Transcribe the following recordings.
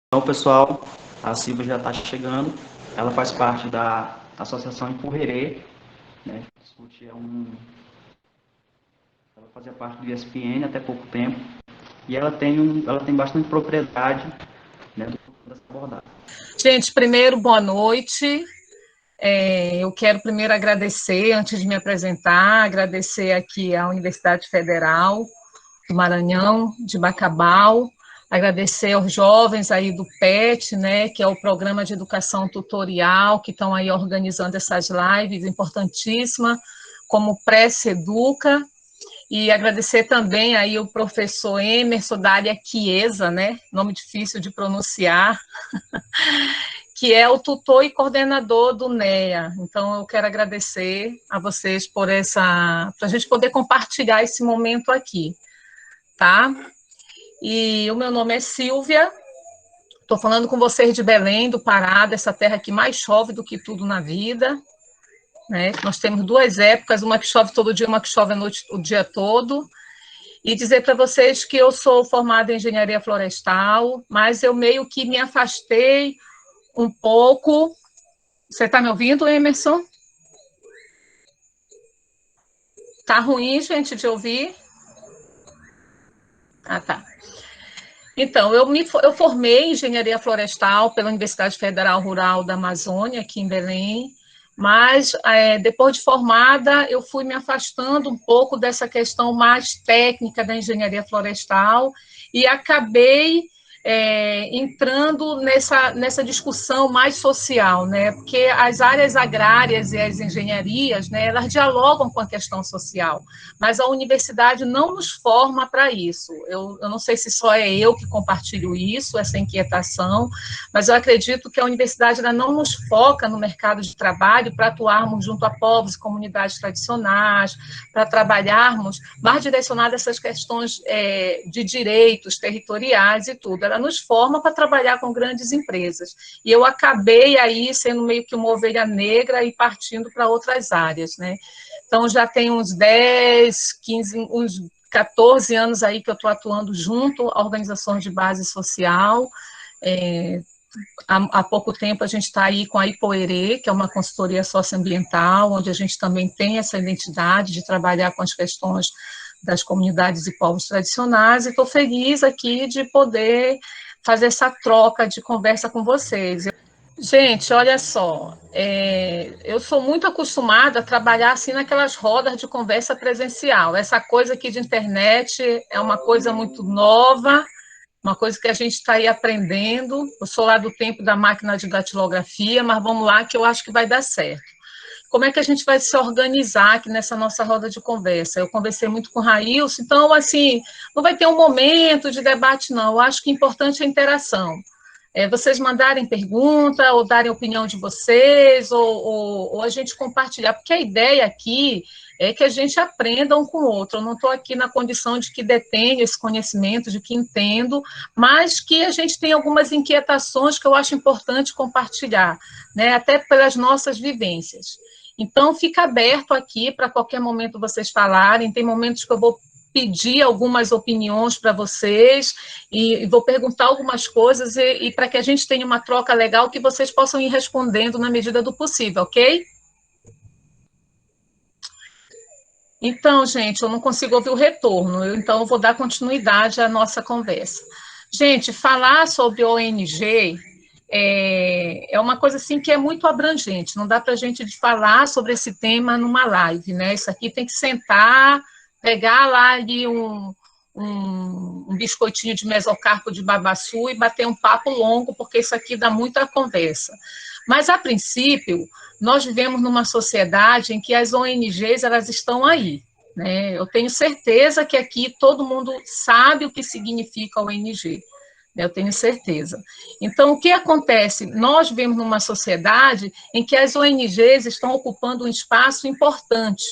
Então, pessoal, a Silvia já está chegando. Ela faz parte da Associação Empurrerê, né? Ela fazia parte do ESPN até pouco tempo. E ela tem bastante propriedade, né, dessa abordagem. Gente, primeiro, boa noite. Eu quero primeiro agradecer, antes de me apresentar, agradecer aqui à Universidade Federal do Maranhão, de Bacabal, agradecer aos jovens aí do PET, né, que é o Programa de Educação Tutorial, que estão aí organizando essas lives importantíssimas, como Pré-Seduca, e agradecer também aí o professor Emerson da área Chiesa, né, nome difícil de pronunciar, que é o tutor e coordenador do NEA. Então, eu quero agradecer a vocês por para a gente poder compartilhar esse momento aqui, tá? E o meu nome é Silvia, estou falando com vocês de Belém, do Pará, dessa terra que mais chove do que tudo na vida, né? Nós temos duas épocas, uma que chove todo dia, uma que chove a noite, o dia todo, e dizer para vocês que eu sou formada em engenharia florestal, mas eu meio que me afastei um pouco. Você está me ouvindo, Emerson? Tá ruim, gente, de ouvir? Ah, tá. Então, eu formei em engenharia florestal pela Universidade Federal Rural da Amazônia, aqui em Belém, mas depois de formada, eu fui me afastando um pouco dessa questão mais técnica da engenharia florestal e acabei entrando nessa discussão mais social, né? Porque as áreas agrárias e as engenharias, né, elas dialogam com a questão social, mas a universidade não nos forma para isso. Eu não sei se só é eu que compartilho isso, essa inquietação, mas eu acredito que a universidade ainda não nos foca no mercado de trabalho para atuarmos junto a povos e comunidades tradicionais, para trabalharmos mais direcionado a essas questões de direitos territoriais e tudo. Ela nos forma para trabalhar com grandes empresas. E eu acabei aí sendo meio que uma ovelha negra e partindo para outras áreas, né? Então, já tem uns 10, 15, uns 14 anos aí que eu estou atuando junto a organizações de base social. Há pouco tempo a gente está aí com a Ipoerê, que é uma consultoria socioambiental, onde a gente também tem essa identidade de trabalhar com as questões das comunidades e povos tradicionais, e estou feliz aqui de poder fazer essa troca de conversa com vocês. Gente, olha só, eu sou muito acostumada a trabalhar assim naquelas rodas de conversa presencial. Essa coisa aqui de internet é uma coisa muito nova, uma coisa que a gente está aí aprendendo. Eu sou lá do tempo da máquina de datilografia, mas vamos lá que eu acho que vai dar certo. Como é que a gente vai se organizar aqui nessa nossa roda de conversa? Eu conversei muito com o Railson, então, assim, não vai ter um momento de debate, não. Eu acho que o importante é a interação. Vocês mandarem pergunta, ou darem opinião de vocês, ou a gente compartilhar, porque a ideia aqui é que a gente aprenda um com o outro. Eu não estou aqui na condição de que detenho esse conhecimento, de que entendo, mas que a gente tem algumas inquietações que eu acho importante compartilhar, né, até pelas nossas vivências. Então, fica aberto aqui para qualquer momento vocês falarem. Tem momentos que eu vou pedir algumas opiniões para vocês e vou perguntar algumas coisas e para que a gente tenha uma troca legal que vocês possam ir respondendo na medida do possível, ok? Então, gente, eu não consigo ouvir o retorno, então eu vou dar continuidade à nossa conversa. Gente, falar sobre ONG é uma coisa assim que é muito abrangente, não dá para a gente falar sobre esse tema numa live, né? Isso aqui tem que sentar, pegar lá ali um biscoitinho de mesocarpo de babaçu e bater um papo longo, porque isso aqui dá muita conversa. Mas, a princípio, nós vivemos numa sociedade em que as ONGs elas estão aí, né? Eu tenho certeza que aqui todo mundo sabe o que significa ONG. Eu tenho certeza. Então, o que acontece? Nós vivemos numa sociedade em que as ONGs estão ocupando um espaço importante.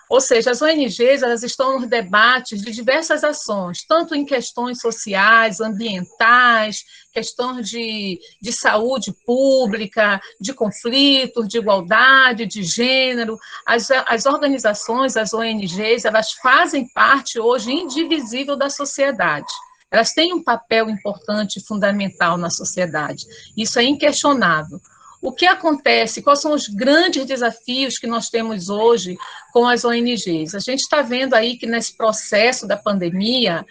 Ou seja, as ONGs elas estão nos debates de diversas ações, tanto em questões sociais, ambientais, questões de saúde pública, de conflitos, de igualdade, de gênero. As organizações, as ONGs, elas fazem parte hoje indivisível da sociedade. elas têm um papel importante e fundamental na sociedade. Isso é inquestionável. O que acontece? Quais são os grandes desafios que nós temos hoje com as ONGs? A gente está vendo aí que nesse processo da pandemia,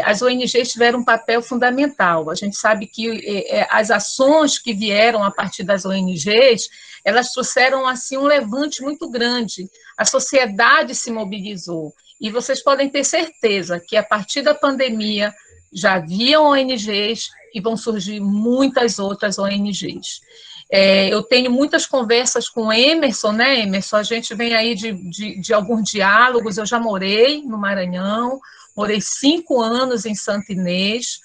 as ONGs tiveram um papel fundamental. A gente sabe que as ações que vieram a partir das ONGs, elas trouxeram assim um levante muito grande. A sociedade se mobilizou. E vocês podem ter certeza que a partir da pandemia já haviam ONGs e vão surgir muitas outras ONGs. Eu tenho muitas conversas com o Emerson, né, Emerson? A gente vem aí de alguns diálogos. Eu já morei no Maranhão, morei 5 anos em Santa Inês,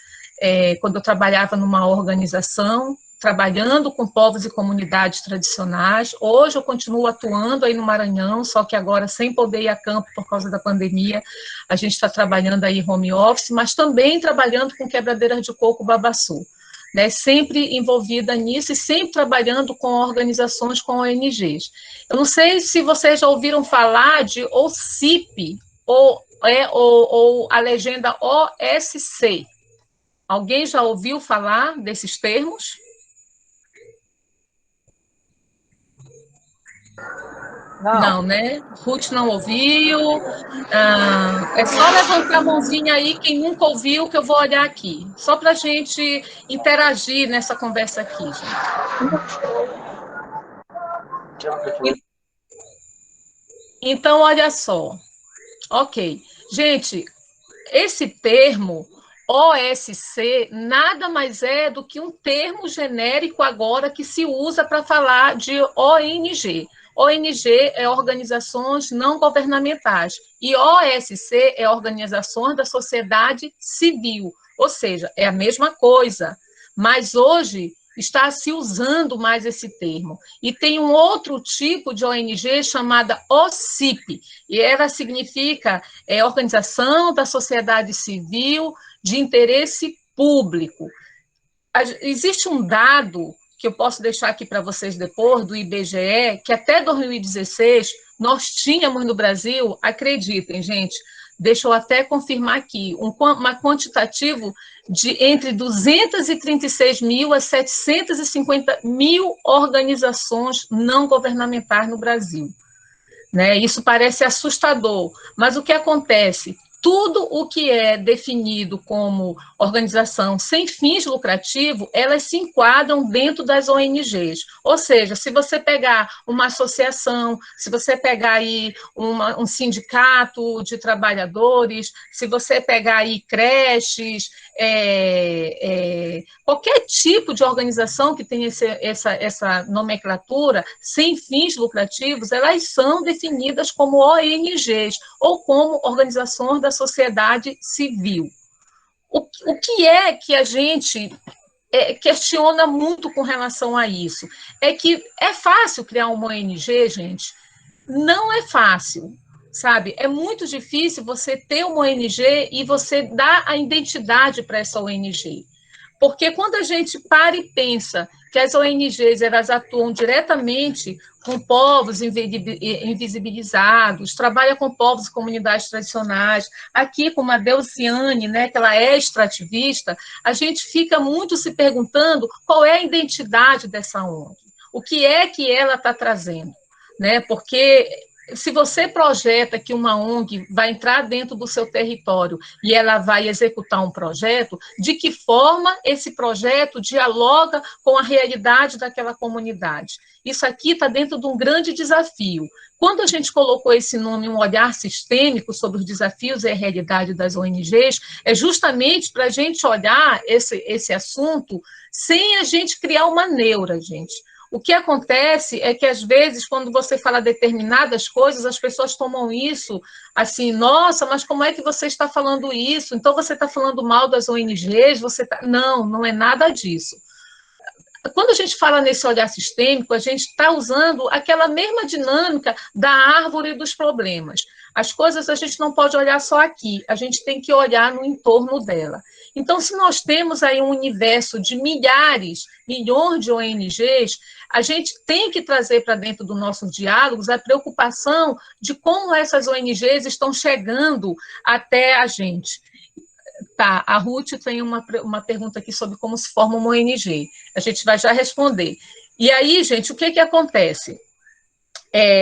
quando eu trabalhava numa organização, trabalhando com povos e comunidades tradicionais. Hoje eu continuo atuando aí no Maranhão, só que agora sem poder ir a campo por causa da pandemia. A gente está trabalhando aí home office, mas também trabalhando com quebradeiras de coco babaçu. Né, sempre envolvida nisso e sempre trabalhando com organizações, com ONGs. Eu não sei se vocês já ouviram falar de OCIP, ou a legenda OSC. Alguém já ouviu falar desses termos? Não, né? Ruth não ouviu. É só levantar a mãozinha aí, quem nunca ouviu, que eu vou olhar aqui. Só para a gente interagir nessa conversa aqui, gente. Então, olha só. Ok. Gente, esse termo OSC nada mais é do que um termo genérico agora que se usa para falar de ONG. ONG é organizações não governamentais e OSC é organizações da sociedade civil, ou seja, é a mesma coisa, mas hoje está se usando mais esse termo. E tem um outro tipo de ONG chamada OCIP, e ela significa Organização da Sociedade Civil de Interesse Público. Existe um dado que eu posso deixar aqui para vocês depois, do IBGE, que até 2016 nós tínhamos no Brasil, acreditem, gente, deixa eu até confirmar aqui, um quantitativo de entre 236 mil a 750 mil organizações não governamentais no Brasil. Né? Isso parece assustador, mas o que acontece? Tudo o que é definido como organização sem fins lucrativos, elas se enquadram dentro das ONGs. Ou seja, se você pegar uma associação, se você pegar aí um sindicato de trabalhadores, se você pegar aí creches, qualquer tipo de organização que tenha essa nomenclatura sem fins lucrativos, elas são definidas como ONGs ou como organizações da sociedade civil. O que é que a gente questiona muito com relação a isso? É que é fácil criar uma ONG, gente? Não é fácil, sabe? É muito difícil você ter uma ONG e você dar a identidade para essa ONG. Porque quando a gente para e pensa que as ONGs elas atuam diretamente com povos invisibilizados, trabalha com povos e comunidades tradicionais, aqui com a Deuciane, né, que ela é extrativista, a gente fica muito se perguntando qual é a identidade dessa ONG, o que é que ela está trazendo, né? Porque se você projeta que uma ONG vai entrar dentro do seu território e ela vai executar um projeto, de que forma esse projeto dialoga com a realidade daquela comunidade? Isso aqui está dentro de um grande desafio. Quando a gente colocou esse nome, um olhar sistêmico sobre os desafios e a realidade das ONGs, é justamente para a gente olhar esse assunto sem a gente criar uma neura, gente. O que acontece é que, às vezes, quando você fala determinadas coisas, as pessoas tomam isso assim, nossa, mas como é que você está falando isso? Então, você está falando mal das ONGs? Não, não é nada disso. Quando a gente fala nesse olhar sistêmico, a gente está usando aquela mesma dinâmica da árvore dos problemas. As coisas a gente não pode olhar só aqui, a gente tem que olhar no entorno dela. Então, se nós temos aí um universo de milhões de ONGs, a gente tem que trazer para dentro dos nossos diálogos a preocupação de como essas ONGs estão chegando até a gente. Tá, a Ruth tem uma pergunta aqui sobre como se forma uma ONG. A gente vai já responder. E aí, gente, o que acontece?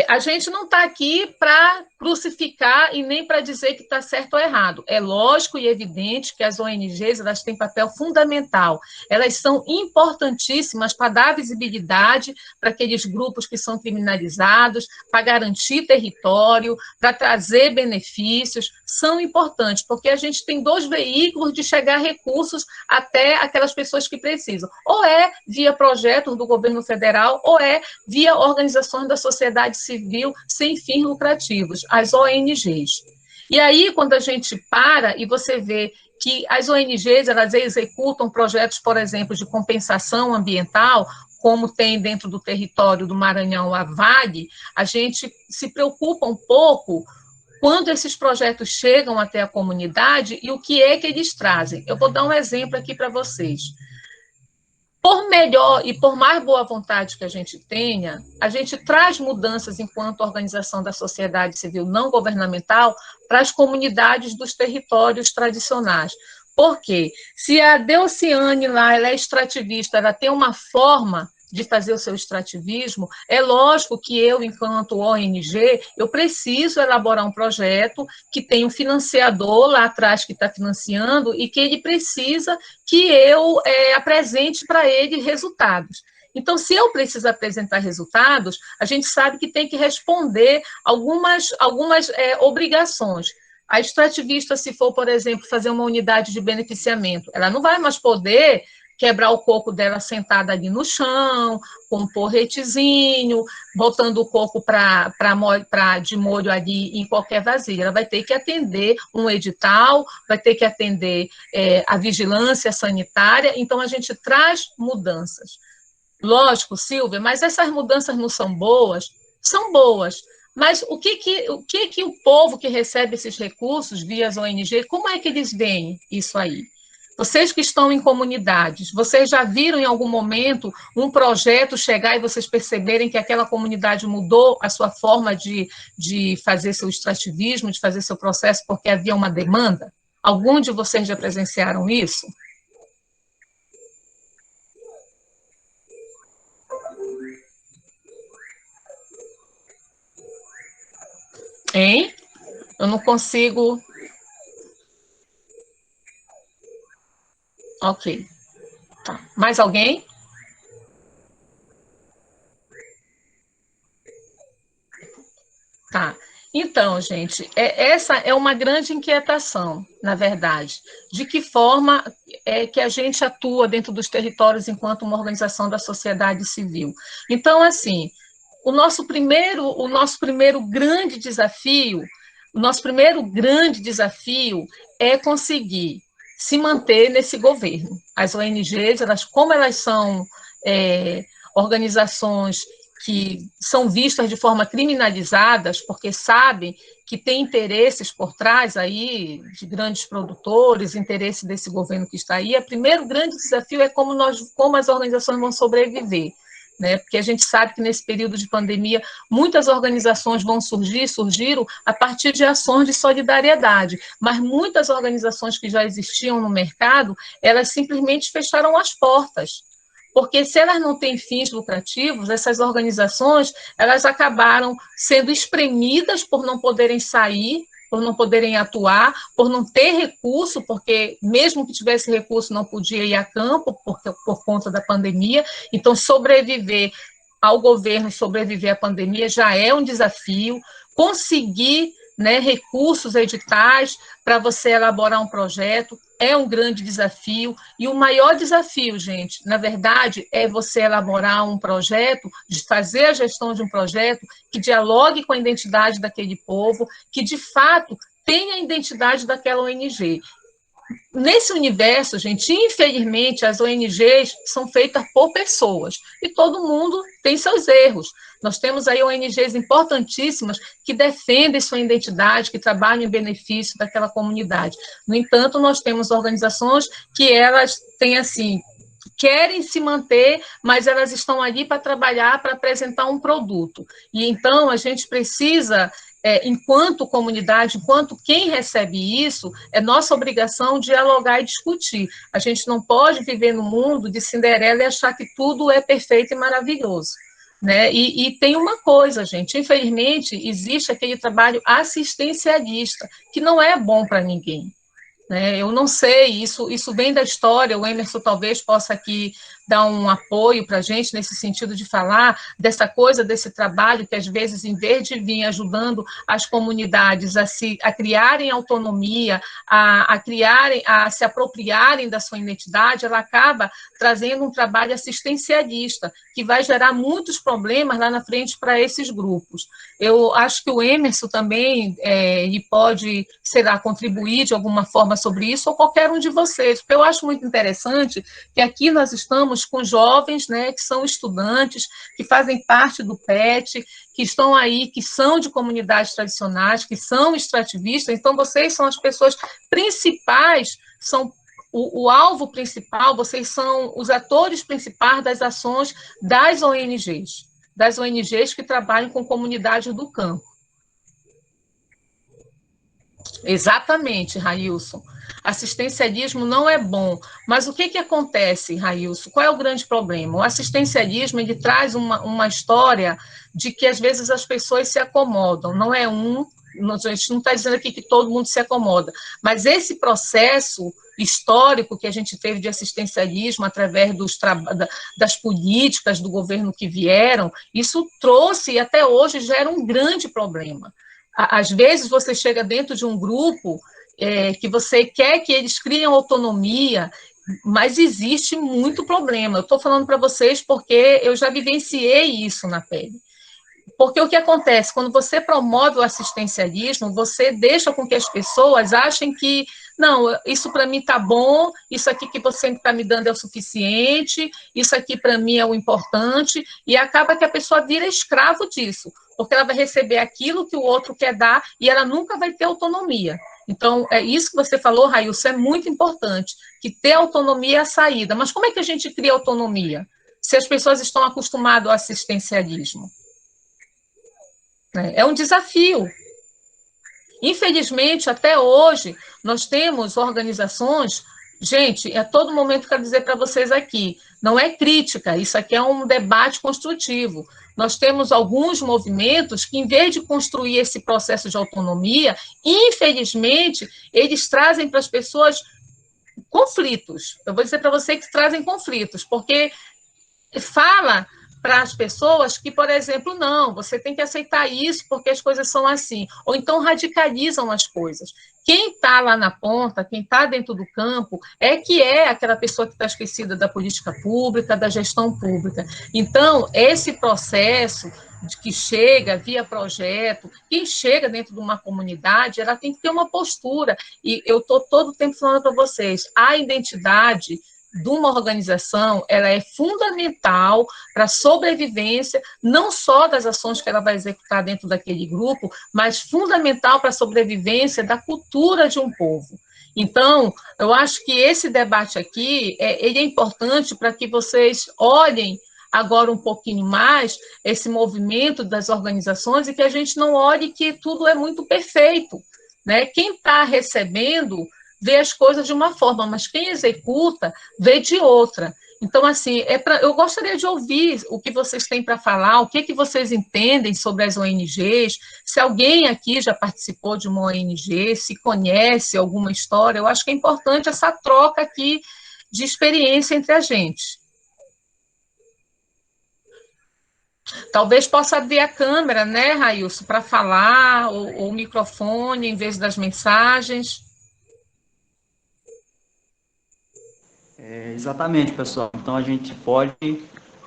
A gente não está aqui para crucificar e nem para dizer que está certo ou errado. É lógico e evidente que as ONGs elas têm papel fundamental. Elas são importantíssimas para dar visibilidade para aqueles grupos que são criminalizados, para garantir território, para trazer benefícios. São importantes, porque a gente tem 2 veículos de chegar recursos até aquelas pessoas que precisam. Ou é via projetos do governo federal, ou é via organizações da sociedade civil sem fins lucrativos, as ONGs. E aí, quando a gente para e você vê que as ONGs elas executam projetos, por exemplo, de compensação ambiental, como tem dentro do território do Maranhão a VAG, a gente se preocupa um pouco quando esses projetos chegam até a comunidade e o que é que eles trazem. Eu vou dar um exemplo aqui para vocês. Por melhor e por mais boa vontade que a gente tenha, a gente traz mudanças enquanto organização da sociedade civil não governamental para as comunidades dos territórios tradicionais. Por quê? Se a Delciane lá ela é extrativista, ela tem uma forma de fazer o seu extrativismo, é lógico que eu, enquanto ONG, eu preciso elaborar um projeto que tem um financiador lá atrás que está financiando e que ele precisa que eu apresente para ele resultados. Então, se eu preciso apresentar resultados, a gente sabe que tem que responder algumas obrigações. A extrativista, se for, por exemplo, fazer uma unidade de beneficiamento, ela não vai mais poder quebrar o coco dela sentada ali no chão, com um porretezinho, botando o coco de molho ali em qualquer vasilha. Ela vai ter que atender um edital, vai ter que atender a vigilância sanitária, então a gente traz mudanças. Lógico, Silvia, mas essas mudanças não são boas? São boas, mas o que o povo que recebe esses recursos via as ONG, como é que eles veem isso aí? Vocês que estão em comunidades, vocês já viram em algum momento um projeto chegar e vocês perceberem que aquela comunidade mudou a sua forma de fazer seu extrativismo, de fazer seu processo porque havia uma demanda? Algum de vocês já presenciaram isso? Hein? Eu não consigo... Ok. Tá. Mais alguém? Tá. Então, gente, essa é uma grande inquietação, na verdade. De que forma é que a gente atua dentro dos territórios enquanto uma organização da sociedade civil? Então, assim, o nosso primeiro grande desafio é conseguir se manter nesse governo. As ONGs, como elas são organizações que são vistas de forma criminalizadas, porque sabem que tem interesses por trás aí de grandes produtores, interesse desse governo que está aí, o primeiro grande desafio é como as organizações vão sobreviver. Né? Porque a gente sabe que nesse período de pandemia muitas organizações surgiram a partir de ações de solidariedade, mas muitas organizações que já existiam no mercado, elas simplesmente fecharam as portas, porque se elas não têm fins lucrativos, essas organizações elas acabaram sendo espremidas por não poderem sair, por não poderem atuar, por não ter recurso, porque mesmo que tivesse recurso não podia ir a campo por conta da pandemia. Então, sobreviver ao governo, sobreviver à pandemia já é um desafio. Conseguir, né, recursos, editais para você elaborar um projeto é um grande desafio, e o maior desafio, gente, na verdade, é você elaborar um projeto, de fazer a gestão de um projeto que dialogue com a identidade daquele povo, que, de fato, tenha a identidade daquela ONG. Nesse universo, gente, infelizmente, as ONGs são feitas por pessoas, e todo mundo tem seus erros. Nós temos aí ONGs importantíssimas que defendem sua identidade, que trabalham em benefício daquela comunidade. No entanto, nós temos organizações que elas têm, assim, querem se manter, mas elas estão ali para trabalhar, para apresentar um produto. E então a gente precisa enquanto comunidade, enquanto quem recebe isso, é nossa obrigação dialogar e discutir. A gente não pode viver no mundo de Cinderela e achar que tudo é perfeito e maravilhoso. Né? E tem uma coisa, gente, infelizmente, existe aquele trabalho assistencialista, que não é bom para ninguém. Né? Eu não sei, isso vem da história, o Emerson talvez possa aqui dar um apoio para a gente nesse sentido de falar dessa coisa, desse trabalho que às vezes, em vez de vir ajudando as comunidades a criarem autonomia, a se apropriarem da sua identidade, ela acaba trazendo um trabalho assistencialista, que vai gerar muitos problemas lá na frente para esses grupos. Eu acho que o Emerson também ele pode, sei lá, contribuir de alguma forma sobre isso, ou qualquer um de vocês, porque eu acho muito interessante que aqui nós estamos com jovens, né, que são estudantes, que fazem parte do PET, que estão aí, que são de comunidades tradicionais, que são extrativistas, então vocês são as pessoas principais, são o alvo principal, vocês são os atores principais das ações das ONGs que trabalham com comunidades do campo. Exatamente, Railson. Assistencialismo não é bom, mas o que acontece, Railson? Qual é o grande problema? O assistencialismo ele traz uma história de que às vezes as pessoas se acomodam, não é a gente não está dizendo aqui que todo mundo se acomoda, mas esse processo histórico que a gente teve de assistencialismo através das políticas do governo que vieram, isso trouxe e até hoje gera um grande problema. Às vezes você chega dentro de um grupo que você quer que eles criem autonomia, mas existe muito problema. Eu estou falando para vocês porque eu já vivenciei isso na pele. Porque o que acontece? Quando você promove o assistencialismo, você deixa com que as pessoas achem que, não, isso para mim está bom, isso aqui que você está me dando é o suficiente, isso aqui para mim é o importante, e acaba que a pessoa vira escravo disso, porque ela vai receber aquilo que o outro quer dar e ela nunca vai ter autonomia. Então, é isso que você falou, Railson, é muito importante, que ter autonomia é a saída. Mas como é que a gente cria autonomia? Se as pessoas estão acostumadas ao assistencialismo? É um desafio. Infelizmente, até hoje, nós temos organizações. Gente, a todo momento quero dizer para vocês aqui, não é crítica, isso aqui é um debate construtivo. Nós temos alguns movimentos que, em vez de construir esse processo de autonomia, infelizmente, eles trazem para as pessoas conflitos. Eu vou dizer para você que trazem conflitos, porque fala para as pessoas que, por exemplo, não, você tem que aceitar isso porque as coisas são assim, ou então radicalizam as coisas. Quem está lá na ponta, quem está dentro do campo, é aquela pessoa que está esquecida da política pública, da gestão pública. Então, esse processo de que chega via projeto, quem chega dentro de uma comunidade, ela tem que ter uma postura, e eu estou todo o tempo falando para vocês, a identidade de uma organização, ela é fundamental para a sobrevivência, não só das ações que ela vai executar dentro daquele grupo, mas fundamental para a sobrevivência da cultura de um povo. Então, eu acho que esse debate aqui, ele é importante para que vocês olhem agora um pouquinho mais esse movimento das organizações e que a gente não olhe que tudo é muito perfeito. Né? Quem está recebendo vê as coisas de uma forma, mas quem executa vê de outra. Então, assim, eu gostaria de ouvir o que vocês têm para falar, o que vocês entendem sobre as ONGs, se alguém aqui já participou de uma ONG, se conhece alguma história, eu acho que é importante essa troca aqui de experiência entre a gente. Talvez possa abrir a câmera, né, Railson, para falar, ou o microfone, em vez das mensagens. Exatamente, pessoal. Então a gente pode,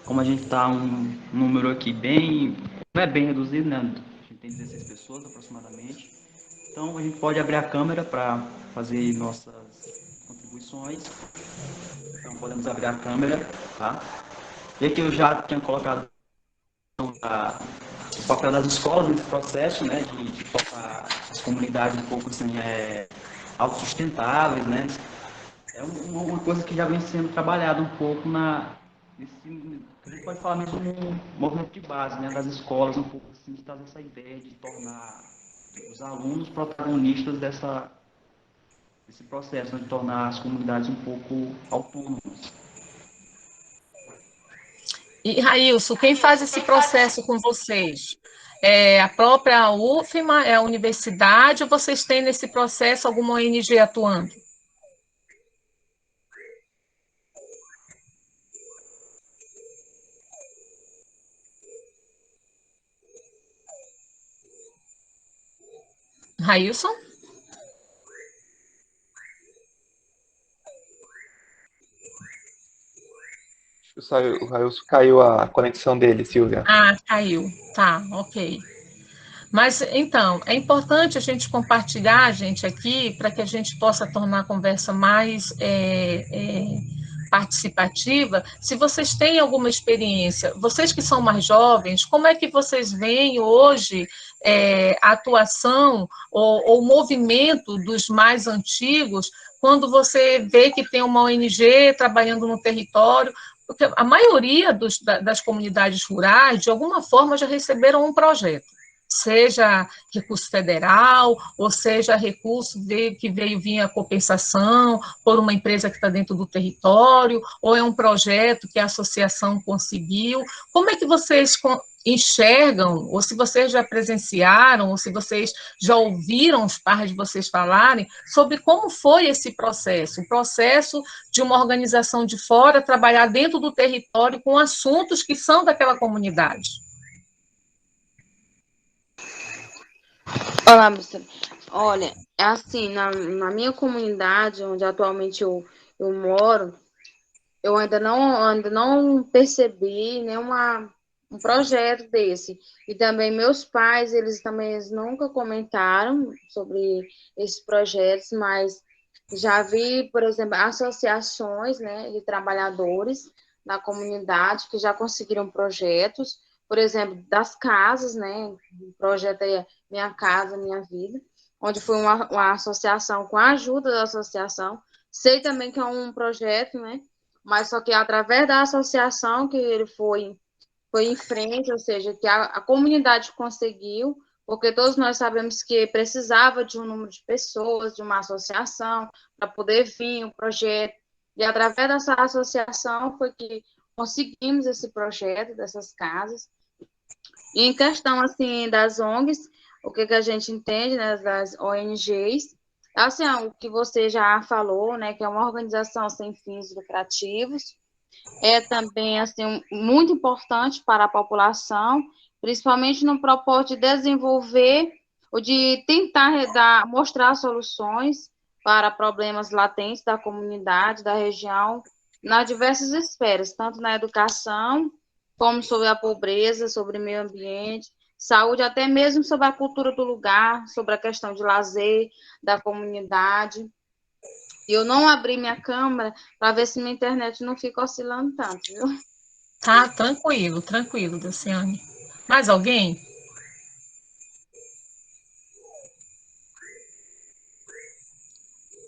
como a gente está um número aqui bem, não é bem reduzido, né? A gente tem 16 pessoas aproximadamente. Então a gente pode abrir a câmera para fazer nossas contribuições. Então podemos abrir a câmera, tá? E aqui eu já tinha colocado o papel das escolas nesse processo, né? De tocar as comunidades um pouco assim, autossustentáveis, né? É uma coisa que já vem sendo trabalhada um pouco a gente pode falar mesmo no movimento de base, né, das escolas, um pouco assim, de trazer essa ideia de tornar os alunos protagonistas desse processo, né, de tornar as comunidades um pouco autônomas. E, Railson, quem faz esse processo com vocês? É a própria UFMA, é a universidade, ou vocês têm nesse processo alguma ONG atuando? Railson? O Railson caiu a conexão dele, Silvia. Ah, caiu. Tá, ok. Mas, então, é importante a gente compartilhar, gente, aqui, para que a gente possa tornar a conversa mais participativa. Se vocês têm alguma experiência, vocês que são mais jovens, como é que vocês veem hoje a atuação ou o movimento dos mais antigos, quando você vê que tem uma ONG trabalhando no território? Porque a maioria das comunidades rurais, de alguma forma, já receberam um projeto, seja recurso federal, ou seja recurso que veio via compensação por uma empresa que está dentro do território, ou é um projeto que a associação conseguiu. Como é que vocês enxergam, ou se vocês já presenciaram, ou se vocês já ouviram os pais de vocês falarem sobre como foi esse processo, o processo de uma organização de fora trabalhar dentro do território com assuntos que são daquela comunidade? Olá, Luciana. Olha, é assim, na minha comunidade, onde atualmente eu moro, eu ainda não percebi um projeto desse. E também meus pais, eles nunca comentaram sobre esses projetos, mas já vi, por exemplo, associações, né, de trabalhadores na comunidade que já conseguiram projetos, por exemplo, das casas, né, o projeto é Minha Casa, Minha Vida, onde foi uma associação com a ajuda da associação. Sei também que é um projeto, né, mas só que através da associação que ele foi em frente, ou seja, que a comunidade conseguiu, porque todos nós sabemos que precisava de um número de pessoas, de uma associação, para poder vir o projeto, e através dessa associação foi que conseguimos esse projeto dessas casas. E em questão, assim, das ONGs, o que a gente entende, né, das ONGs, assim, o que você já falou, né, que é uma organização sem fins lucrativos, é também assim muito importante para a população, principalmente no propósito de desenvolver ou de tentar mostrar soluções para problemas latentes da comunidade, da região, nas diversas esferas, tanto na educação, como sobre a pobreza, sobre o meio ambiente, saúde, até mesmo sobre a cultura do lugar, sobre a questão de lazer da comunidade. E eu não abri minha câmera para ver se minha internet não fica oscilando tanto, viu? Tá, tranquilo, tranquilo, Daciane. Mais alguém?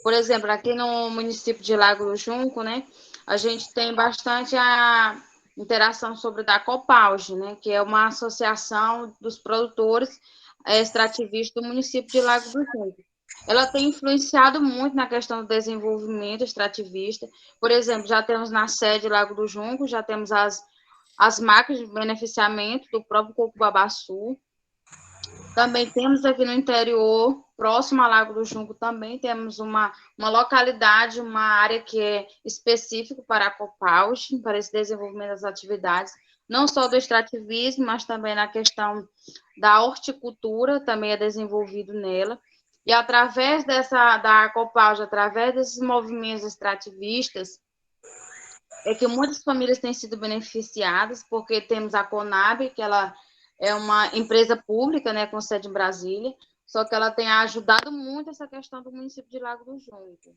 Por exemplo, aqui no município de Lago do Junco, né, a gente tem bastante a interação sobre da Copauge, né, que é uma associação dos produtores extrativistas do município de Lago do Junco. Ela tem influenciado muito na questão do desenvolvimento extrativista. Por exemplo, já temos na sede Lago do Junco, já temos as máquinas de beneficiamento do próprio Coco Babaçu. Também temos aqui no interior, próximo ao Lago do Junco, também temos uma localidade, uma área que é específica para a Copauge, para esse desenvolvimento das atividades, não só do extrativismo, mas também na questão da horticultura, também é desenvolvido nela. E através da Copauge, através desses movimentos extrativistas, é que muitas famílias têm sido beneficiadas, porque temos a Conab, que ela é uma empresa pública, né, com sede em Brasília, só que ela tem ajudado muito essa questão do município de Lago do Junco,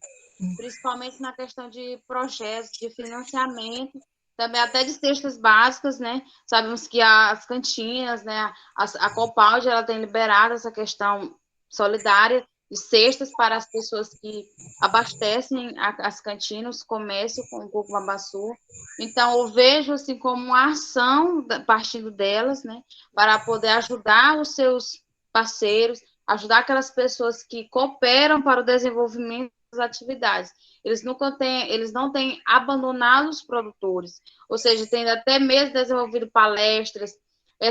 principalmente na questão de projetos, de financiamento, também até de cestas básicas, né? Sabemos que as cantinas, né, a Copauge, ela tem liberado essa questão solidária de cestas para as pessoas que abastecem as cantinas, o comércio com o Coco Babaçu. Então, eu vejo assim como uma ação partindo delas, né, para poder ajudar os seus parceiros, ajudar aquelas pessoas que cooperam para o desenvolvimento das atividades. Eles não têm abandonado os produtores, ou seja, têm até mesmo desenvolvido palestras,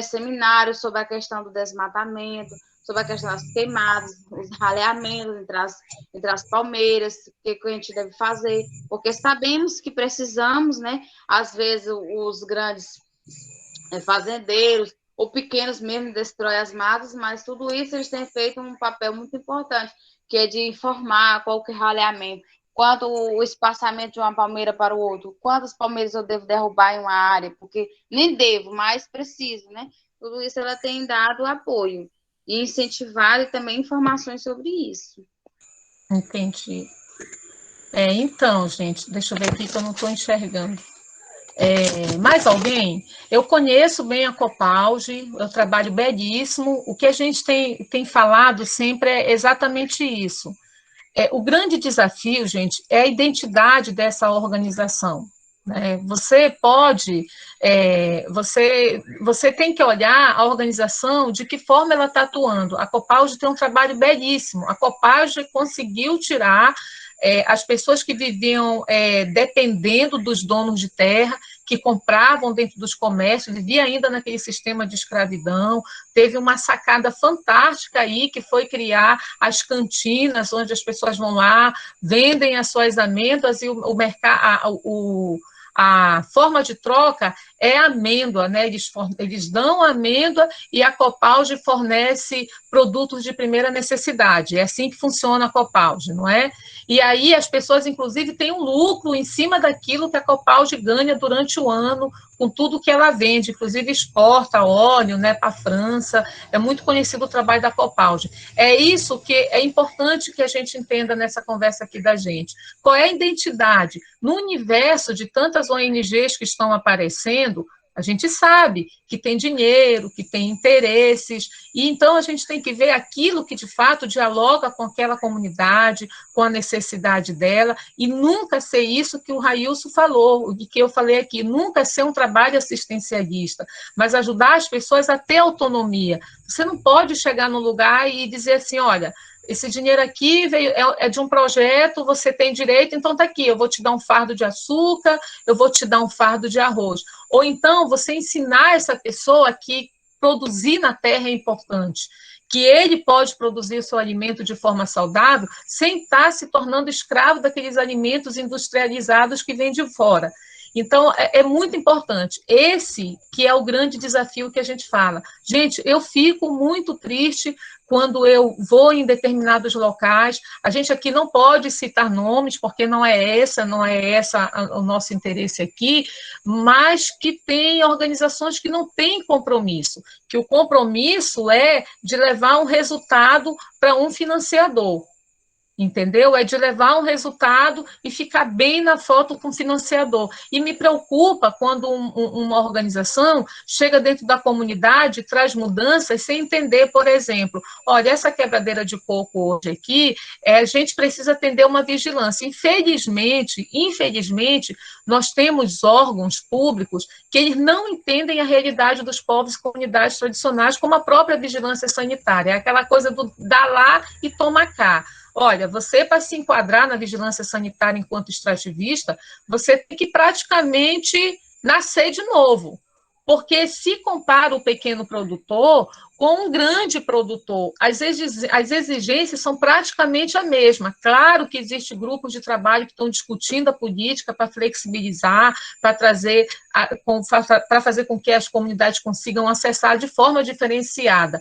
seminários sobre a questão do desmatamento, sobre a questão das queimadas, os raleamentos entre as palmeiras, o que a gente deve fazer, porque sabemos que precisamos, né? Às vezes os grandes fazendeiros ou pequenos mesmo destroem as matas, mas tudo isso eles têm feito um papel muito importante, que é de informar qual que é o raleamento, quanto o espaçamento de uma palmeira para o outro, quantas palmeiras eu devo derrubar em uma área, porque nem devo, mas preciso, né? Tudo isso ela tem dado apoio e incentivado e também informações sobre isso. Entendi. Então, gente, deixa eu ver aqui que eu não estou enxergando. Mais alguém? Eu conheço bem a Copalge, eu trabalho belíssimo. O que a gente tem falado sempre é exatamente isso. O grande desafio, gente, é a identidade dessa organização. Né? Você pode, você tem que olhar a organização, de que forma ela está atuando. A Copalge tem um trabalho belíssimo. A Copalge conseguiu tirar as pessoas que viviam dependendo dos donos de terra, que compravam dentro dos comércios, vivia ainda naquele sistema de escravidão. Teve uma sacada fantástica aí, que foi criar as cantinas, onde as pessoas vão lá, vendem as suas amêndoas, e a forma de troca é amêndoa, né? Eles dão amêndoa e a Copalge fornece produtos de primeira necessidade. É assim que funciona a Copalge, não é? E aí as pessoas, inclusive, têm um lucro em cima daquilo que a Copalge ganha durante o ano, com tudo que ela vende, inclusive exporta óleo, né, para a França. É muito conhecido o trabalho da Copalge. É isso que é importante que a gente entenda nessa conversa aqui da gente. Qual é a identidade? No universo de tantas ONGs que estão aparecendo, a gente sabe que tem dinheiro, que tem interesses, e então a gente tem que ver aquilo que de fato dialoga com aquela comunidade, com a necessidade dela, e nunca ser isso que o Railson falou, e que eu falei aqui, nunca ser um trabalho assistencialista, mas ajudar as pessoas a ter autonomia. Você não pode chegar num lugar e dizer assim, olha, esse dinheiro aqui é de um projeto, você tem direito, então está aqui, eu vou te dar um fardo de açúcar, eu vou te dar um fardo de arroz. Ou então você ensinar essa pessoa que produzir na terra é importante, que ele pode produzir o seu alimento de forma saudável sem estar se tornando escravo daqueles alimentos industrializados que vêm de fora. Então, é muito importante. Esse que é o grande desafio que a gente fala. Gente, eu fico muito triste quando eu vou em determinados locais. A gente aqui não pode citar nomes, porque não é essa o nosso interesse aqui, mas que tem organizações que não têm compromisso, que o compromisso é de levar um resultado para um financiador. Entendeu? É de levar um resultado e ficar bem na foto com o financiador. E me preocupa quando uma organização chega dentro da comunidade e traz mudanças sem entender, por exemplo, olha, essa quebradeira de coco hoje aqui, a gente precisa atender uma vigilância. Infelizmente, nós temos órgãos públicos que eles não entendem a realidade dos povos e comunidades tradicionais, como a própria vigilância sanitária. É aquela coisa do dá lá e toma cá. Olha, você, para se enquadrar na vigilância sanitária enquanto extrativista, você tem que praticamente nascer de novo, porque se compara o pequeno produtor com um grande produtor, as exigências são praticamente a mesma. Claro que existem grupos de trabalho que estão discutindo a política para flexibilizar, para fazer com que as comunidades consigam acessar de forma diferenciada,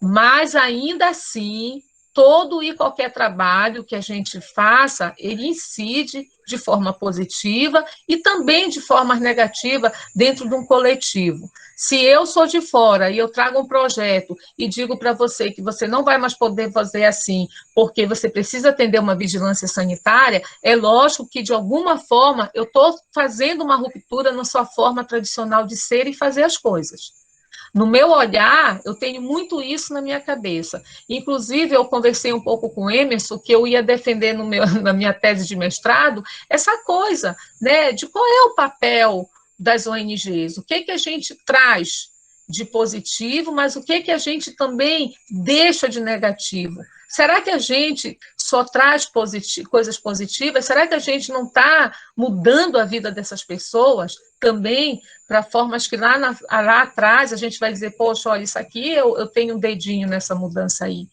mas ainda assim, todo e qualquer trabalho que a gente faça, ele incide de forma positiva e também de forma negativa dentro de um coletivo. Se eu sou de fora e eu trago um projeto e digo para você que você não vai mais poder fazer assim, porque você precisa atender uma vigilância sanitária, é lógico que, de alguma forma, eu estou fazendo uma ruptura na sua forma tradicional de ser e fazer as coisas. No meu olhar, eu tenho muito isso na minha cabeça. Inclusive, eu conversei um pouco com o Emerson, que eu ia defender na minha tese de mestrado, essa coisa, né, de qual é o papel das ONGs, o que a gente traz de positivo, mas o que a gente também deixa de negativo? Será que a gente só traz coisas positivas? Será que a gente não está mudando a vida dessas pessoas também para formas que lá atrás a gente vai dizer, poxa, olha, isso aqui eu tenho um dedinho nessa mudança aí.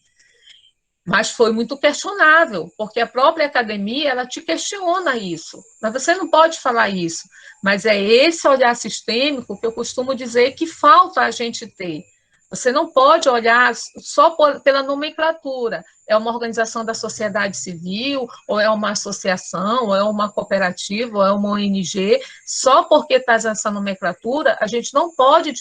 Mas foi muito questionável, porque a própria academia, ela te questiona isso. Mas você não pode falar isso. Mas é esse olhar sistêmico que eu costumo dizer que falta a gente ter. Você não pode olhar só pela nomenclatura. É uma organização da sociedade civil, ou é uma associação, ou é uma cooperativa, ou é uma ONG. Só porque está essa nomenclatura, a gente não pode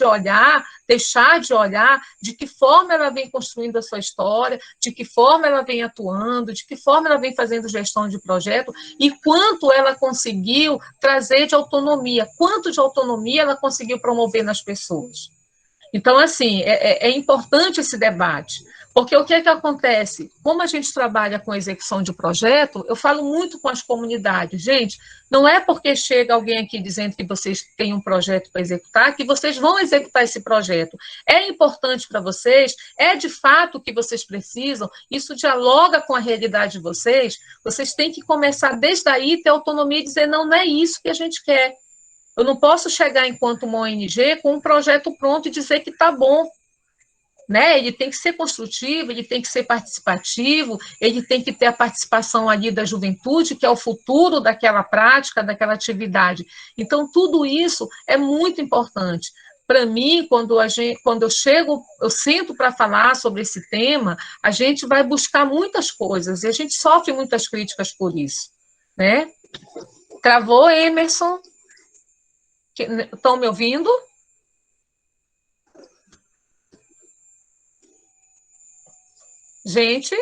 deixar de olhar de que forma ela vem construindo a sua história, de que forma ela vem atuando, de que forma ela vem fazendo gestão de projeto e quanto ela conseguiu trazer de autonomia, quanto de autonomia ela conseguiu promover nas pessoas. Então, assim, é importante esse debate, porque o que é que acontece? Como a gente trabalha com execução de projeto, eu falo muito com as comunidades. Gente, não é porque chega alguém aqui dizendo que vocês têm um projeto para executar, que vocês vão executar esse projeto. É importante para vocês, é de fato o que vocês precisam, isso dialoga com a realidade de vocês têm que começar desde aí, ter autonomia e dizer, não é isso que a gente quer. Eu não posso chegar enquanto uma ONG com um projeto pronto e dizer que está bom. Né? Ele tem que ser construtivo, ele tem que ser participativo, ele tem que ter a participação ali da juventude, que é o futuro daquela prática, daquela atividade. Então, tudo isso é muito importante. Para mim, quando eu sento para falar sobre esse tema, a gente vai buscar muitas coisas, e a gente sofre muitas críticas por isso. Né? Travou, Emerson? Estão me ouvindo? Gente?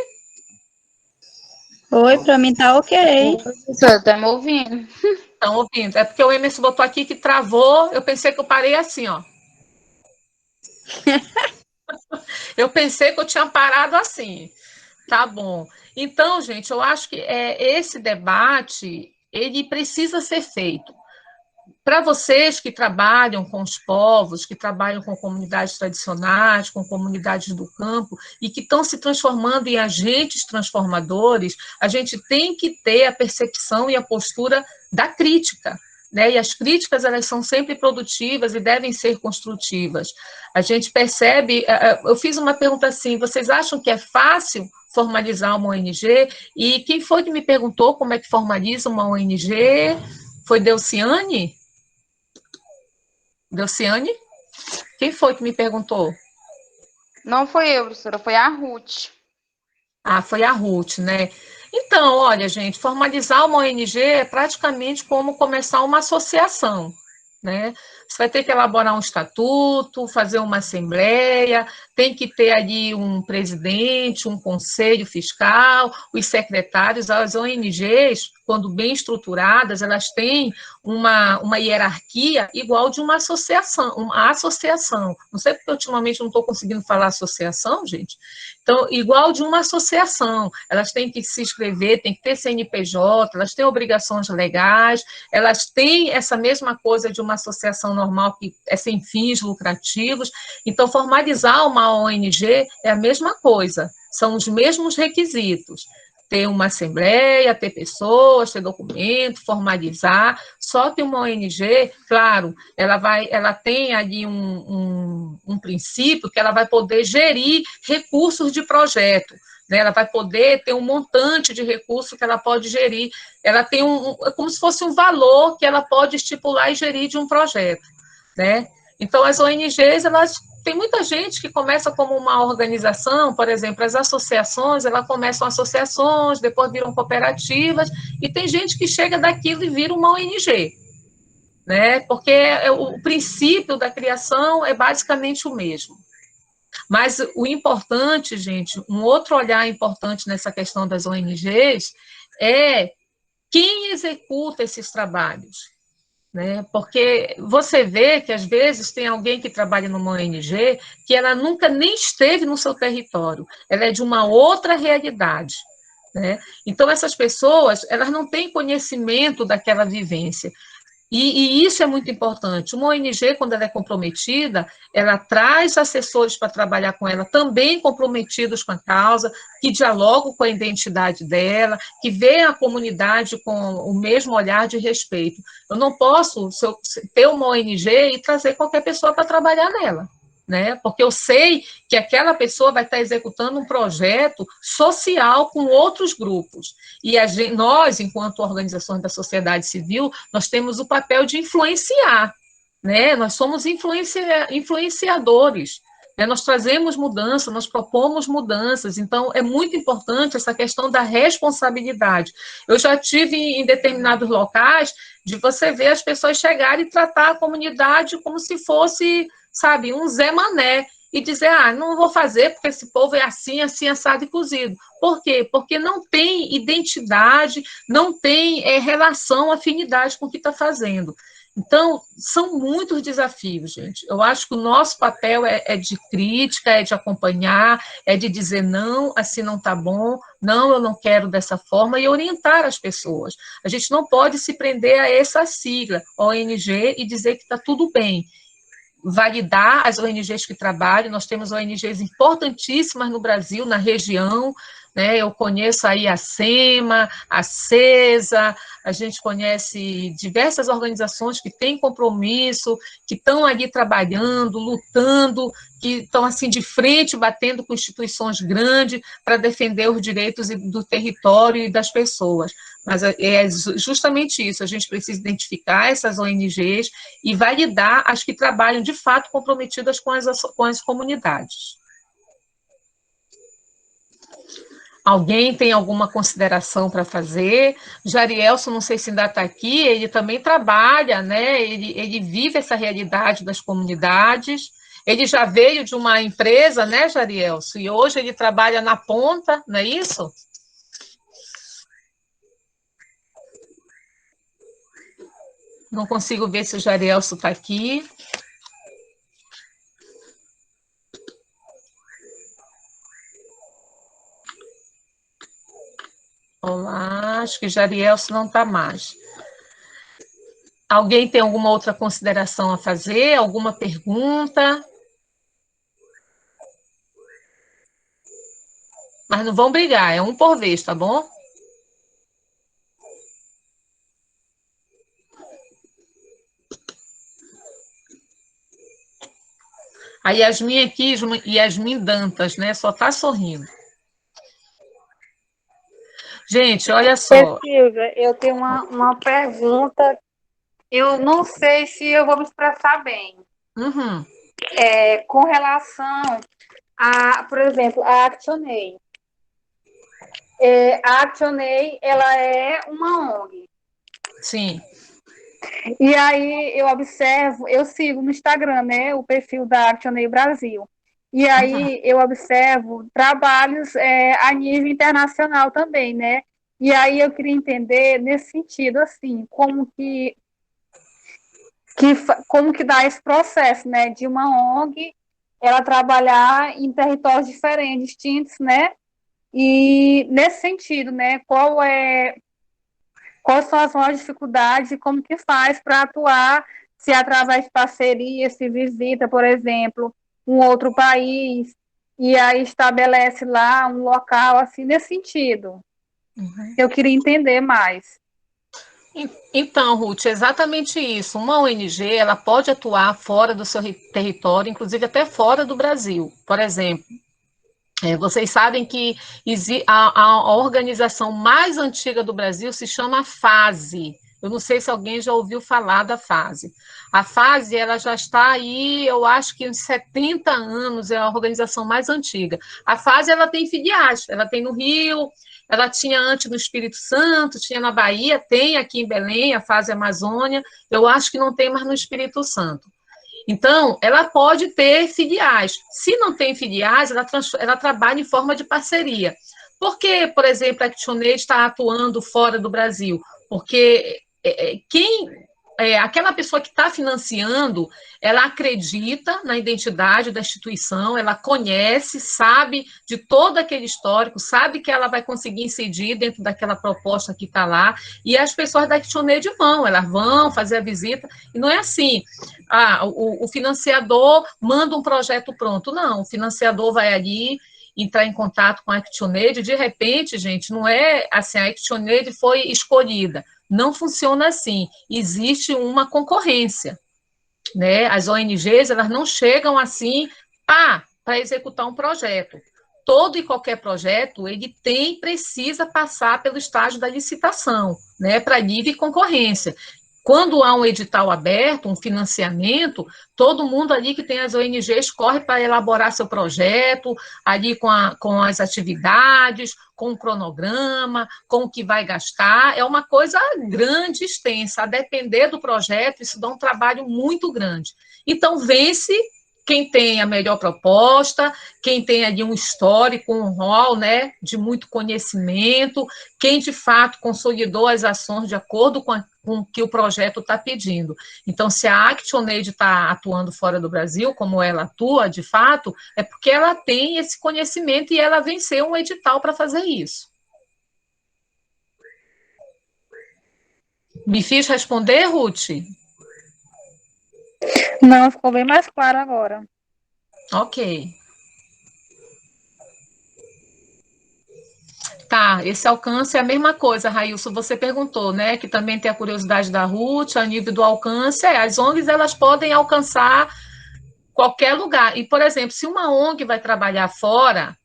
Oi, para mim tá ok. Você tá me ouvindo? Estão ouvindo. É porque o Emerson botou aqui que travou, eu pensei que eu parei assim, ó. Eu pensei que eu tinha parado assim. Tá bom. Então, gente, eu acho que esse debate, ele precisa ser feito. Para vocês que trabalham com os povos, que trabalham com comunidades tradicionais, com comunidades do campo, e que estão se transformando em agentes transformadores, a gente tem que ter a percepção e a postura da crítica. Né? E as críticas, elas são sempre produtivas e devem ser construtivas. A gente percebe... Eu fiz uma pergunta assim, vocês acham que é fácil formalizar uma ONG? E quem foi que me perguntou como é que formaliza uma ONG? Foi Delciane? Delciane? Quem foi que me perguntou? Não foi eu, professora, foi a Ruth. Ah, foi a Ruth, né? Então, olha, gente, formalizar uma ONG é praticamente como começar uma associação, né? Você vai ter que elaborar um estatuto, fazer uma assembleia, tem que ter ali um presidente, um conselho fiscal, os secretários. As ONGs, quando bem estruturadas, elas têm uma hierarquia igual de uma associação, Não sei porque ultimamente não estou conseguindo falar associação, gente. Então, igual de uma associação, elas têm que se inscrever, têm que ter CNPJ, elas têm obrigações legais, elas têm essa mesma coisa de uma associação normal, que é sem fins lucrativos. Então, formalizar uma ONG é a mesma coisa, são os mesmos requisitos. Ter uma assembleia, ter pessoas, ter documento, formalizar. Só que uma ONG, claro, ela tem ali um princípio que ela vai poder gerir recursos de projeto, né? Ela vai poder ter um montante de recursos que ela pode gerir. Ela tem é como se fosse um valor que ela pode estipular e gerir de um projeto, né? Então, as ONGs, tem muita gente que começa como uma organização, por exemplo, as associações, elas começam associações, depois viram cooperativas, e tem gente que chega daquilo e vira uma ONG, né? Porque o princípio da criação é basicamente o mesmo. Mas o importante, gente, um outro olhar importante nessa questão das ONGs é quem executa esses trabalhos. Né? Porque você vê que, às vezes, tem alguém que trabalha numa ONG que ela nunca nem esteve no seu território, ela é de uma outra realidade. Né? Então, essas pessoas, elas não têm conhecimento daquela vivência. E isso é muito importante. Uma ONG, quando ela é comprometida, ela traz assessores para trabalhar com ela, também comprometidos com a causa, que dialogam com a identidade dela, que veem a comunidade com o mesmo olhar de respeito. Eu não posso ter uma ONG e trazer qualquer pessoa para trabalhar nela, né? Porque eu sei que aquela pessoa vai estar executando um projeto social com outros grupos. E nós, enquanto organizações da sociedade civil, nós temos o papel de influenciar, né? Nós somos influenciadores, né? Nós trazemos mudança, nós propomos mudanças, então é muito importante essa questão da responsabilidade. Eu já tive em determinados locais de você ver as pessoas chegarem e tratar a comunidade como se fosse, sabe, um Zé Mané, e dizer, não vou fazer porque esse povo é assim, assim, assado e cozido. Por quê? Porque não tem identidade, não tem relação, afinidade com o que está fazendo. Então, são muitos desafios, gente. Eu acho que o nosso papel é de crítica, é de acompanhar, é de dizer, não, assim não está bom, não, eu não quero dessa forma, e orientar as pessoas. A gente não pode se prender a essa sigla, ONG, e dizer que está tudo bem. Validar as ONGs que trabalham, nós temos ONGs importantíssimas no Brasil, na região, né? Eu conheço aí a SEMA, a CESA, a gente conhece diversas organizações que têm compromisso, que estão ali trabalhando, lutando, que estão assim de frente, batendo com instituições grandes para defender os direitos do território e das pessoas. Mas é justamente isso, a gente precisa identificar essas ONGs e validar as que trabalham, de fato, comprometidas com as comunidades. Alguém tem alguma consideração para fazer? Jarielson, não sei se ainda está aqui, ele também trabalha, né? Ele vive essa realidade das comunidades. Ele já veio de uma empresa, né, Jarielson? E hoje ele trabalha na ponta, não é isso? Não consigo ver se o Jarielson está aqui. Olá, acho que Jarielson não está mais. Alguém tem alguma outra consideração a fazer? Alguma pergunta? Mas não vão brigar, é um por vez, tá bom? A Yasmin aqui, Yasmin Dantas, né? Só está sorrindo. Gente, olha só. Silvia, eu tenho uma pergunta. Eu não sei se eu vou me expressar bem. Uhum. Com relação a, por exemplo, a ActionAid. A ActionAid, ela é uma ONG. Sim. E aí eu sigo no Instagram, né, o perfil da ActionAid Brasil. E aí eu observo trabalhos a nível internacional também, né? E aí eu queria entender nesse sentido, assim, como que dá esse processo, né, de uma ONG ela trabalhar em territórios diferentes, distintos, né? E nesse sentido, né, quais são as maiores dificuldades e como que faz para atuar, se através de parceria, se visita, por exemplo, um outro país e aí estabelece lá um local, assim, nesse sentido. Uhum. Eu queria entender mais. Então, Ruth, é exatamente isso. Uma ONG, ela pode atuar fora do seu território, inclusive até fora do Brasil. Por exemplo, vocês sabem que a organização mais antiga do Brasil se chama FASE. Eu não sei se alguém já ouviu falar da FASE. A FASE, ela já está aí, eu acho que uns 70 anos, é a organização mais antiga. A FASE, ela tem filiais, ela tem no Rio, ela tinha antes no Espírito Santo, tinha na Bahia, tem aqui em Belém, a FASE Amazônia, eu acho que não tem mais no Espírito Santo. Então, ela pode ter filiais. Se não tem filiais, ela trabalha em forma de parceria. Por que, por exemplo, a ActionAid está atuando fora do Brasil? Porque quem aquela pessoa que está financiando, ela acredita na identidade da instituição, ela conhece, sabe de todo aquele histórico, sabe que ela vai conseguir incidir dentro daquela proposta que está lá, e as pessoas da ActionAid elas vão fazer a visita, e não é assim, o financiador manda um projeto pronto, não, o financiador vai ali entrar em contato com a ActionAid, de repente, gente, não é assim, a ActionAid foi escolhida, não funciona assim, existe uma concorrência, né? As ONGs, elas não chegam assim, para executar um projeto. Todo e qualquer projeto, ele precisa passar pelo estágio da licitação, né? Para livre concorrência. Quando há um edital aberto, um financiamento, todo mundo ali que tem as ONGs corre para elaborar seu projeto, ali com as atividades, com o cronograma, com o que vai gastar. É uma coisa grande, extensa. A depender do projeto, isso dá um trabalho muito grande. Então, vence quem tem a melhor proposta, quem tem ali um histórico, um rol, né, de muito conhecimento, quem de fato consolidou as ações de acordo com o que o projeto está pedindo. Então, se a ActionAid está atuando fora do Brasil, como ela atua de fato, é porque ela tem esse conhecimento e ela venceu um edital para fazer isso. Me fiz responder, Ruth? Não, ficou bem mais claro agora. Ok. Tá, esse alcance é a mesma coisa, Railson, você perguntou, né, que também tem a curiosidade da Ruth, a nível do alcance, as ONGs, elas podem alcançar qualquer lugar, e, por exemplo, se uma ONG vai trabalhar fora,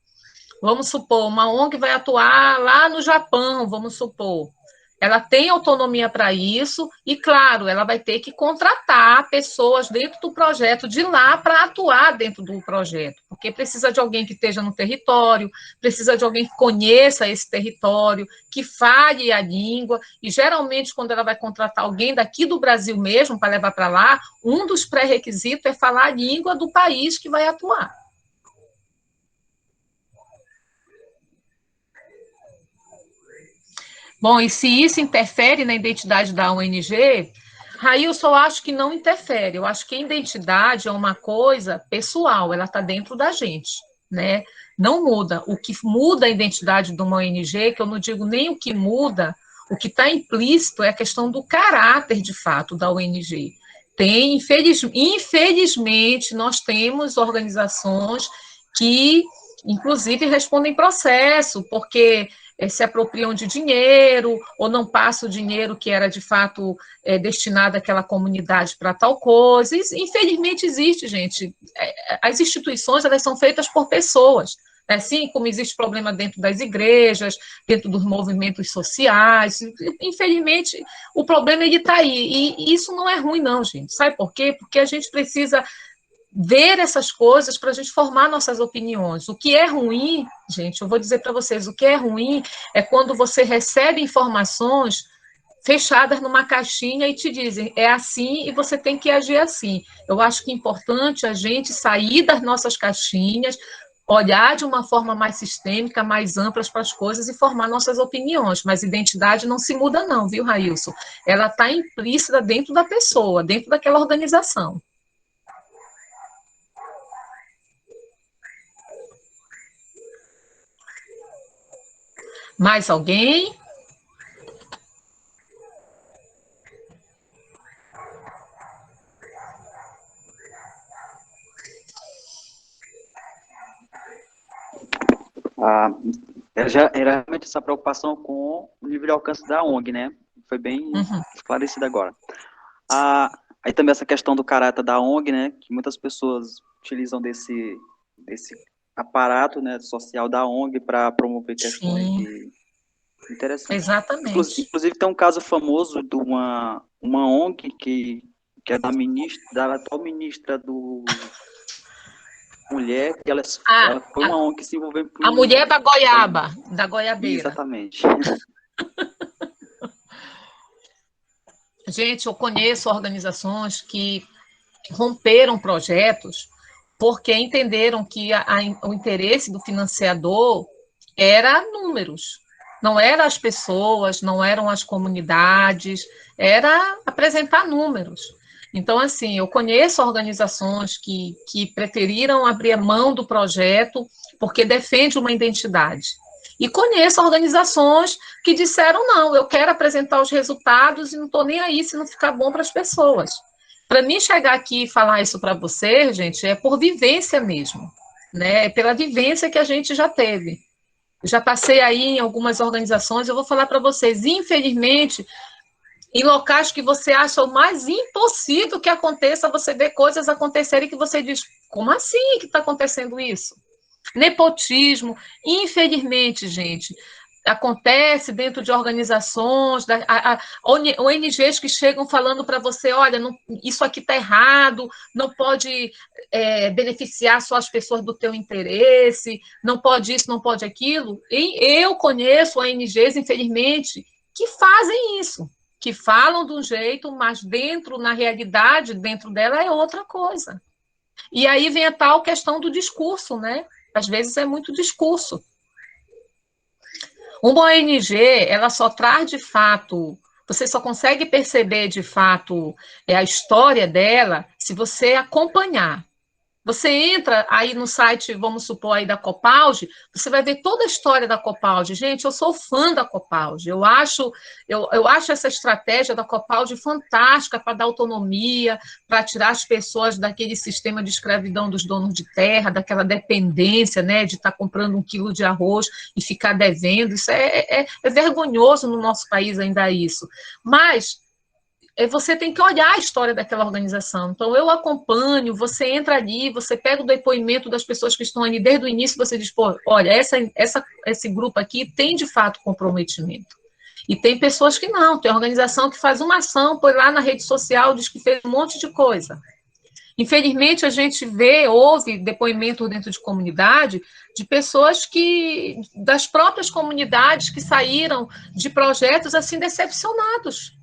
vamos supor, uma ONG vai atuar lá no Japão, vamos supor, ela tem autonomia para isso e, claro, ela vai ter que contratar pessoas dentro do projeto de lá para atuar dentro do projeto, porque precisa de alguém que esteja no território, precisa de alguém que conheça esse território, que fale a língua, e geralmente quando ela vai contratar alguém daqui do Brasil mesmo para levar para lá, um dos pré-requisitos é falar a língua do país que vai atuar. Bom, e se isso interfere na identidade da ONG, Railson, eu acho que não interfere. Eu acho que a identidade é uma coisa pessoal, ela está dentro da gente, né? Não muda. O que muda a identidade de uma ONG, que eu não digo nem o que muda, o que está implícito é a questão do caráter, de fato, da ONG. Infelizmente, nós temos organizações que, inclusive, respondem processo, porque se apropriam de dinheiro, ou não passam o dinheiro que era, de fato, destinado àquela comunidade para tal coisa. Infelizmente, existe, gente. As instituições, elas são feitas por pessoas, assim como existe problema dentro das igrejas, dentro dos movimentos sociais. Infelizmente, o problema está aí. E isso não é ruim, não, gente. Sabe por quê? Porque a gente precisa ver essas coisas para a gente formar nossas opiniões. O que é ruim, gente, eu vou dizer para vocês, o que é ruim é quando você recebe informações fechadas numa caixinha e te dizem, é assim e você tem que agir assim. Eu acho que é importante a gente sair das nossas caixinhas, olhar de uma forma mais sistêmica, mais ampla para as coisas e formar nossas opiniões, mas identidade não se muda não, viu, Railson? Ela está implícita dentro da pessoa, dentro daquela organização. Mais alguém? Era realmente essa preocupação com o nível de alcance da ONG, né? Foi bem esclarecido agora. Aí também essa questão do caráter da ONG, né? Que muitas pessoas utilizam desse aparato, né, social da ONG para promover questões de... Interessante. Exatamente. Inclusive tem um caso famoso de uma ONG que é da atual ministra do Mulher, que ela foi uma ONG que se envolveu... A mulher da goiaba, da goiabeira. Exatamente. Gente, eu conheço organizações que romperam projetos porque entenderam que o interesse do financiador era números, Não eram as pessoas, não eram as comunidades, era apresentar números. Então, assim, eu conheço organizações que preferiram abrir mão do projeto porque defende uma identidade. E conheço organizações que disseram, não, eu quero apresentar os resultados e não estou nem aí se não ficar bom para as pessoas. Para mim chegar aqui e falar isso para você, gente, é por vivência mesmo, né? É pela vivência que a gente já teve. Eu já passei aí em algumas organizações, eu vou falar para vocês, infelizmente, em locais que você acha o mais impossível que aconteça, você vê coisas acontecerem que você diz, como assim que está acontecendo isso? Nepotismo, infelizmente, gente, acontece dentro de organizações, ONGs que chegam falando para você, olha, não, isso aqui está errado, não pode beneficiar só as pessoas do teu interesse, não pode isso, não pode aquilo. E eu conheço ONGs, infelizmente, que fazem isso, que falam de um jeito, mas dentro, na realidade, dentro dela é outra coisa. E aí vem a tal questão do discurso, né? Às vezes é muito discurso. Uma ONG, ela só traz de fato, você só consegue perceber de fato a história dela se você acompanhar. Você entra aí no site, vamos supor, aí da Copalge, você vai ver toda a história da Copalge. Gente, eu sou fã da Copalge. Eu acho essa estratégia da Copalge fantástica para dar autonomia, para tirar as pessoas daquele sistema de escravidão dos donos de terra, daquela dependência, né, de estar comprando 1 quilo de arroz e ficar devendo. Isso é vergonhoso no nosso país ainda isso. Mas você tem que olhar a história daquela organização. Então, eu acompanho, você entra ali, você pega o depoimento das pessoas que estão ali desde o início, você diz, pô, olha, esse grupo aqui tem, de fato, comprometimento. E tem pessoas que não, tem organização que faz uma ação, põe lá na rede social, diz que fez um monte de coisa. Infelizmente, a gente ouve depoimento dentro de comunidade de pessoas das próprias comunidades que saíram de projetos assim decepcionados.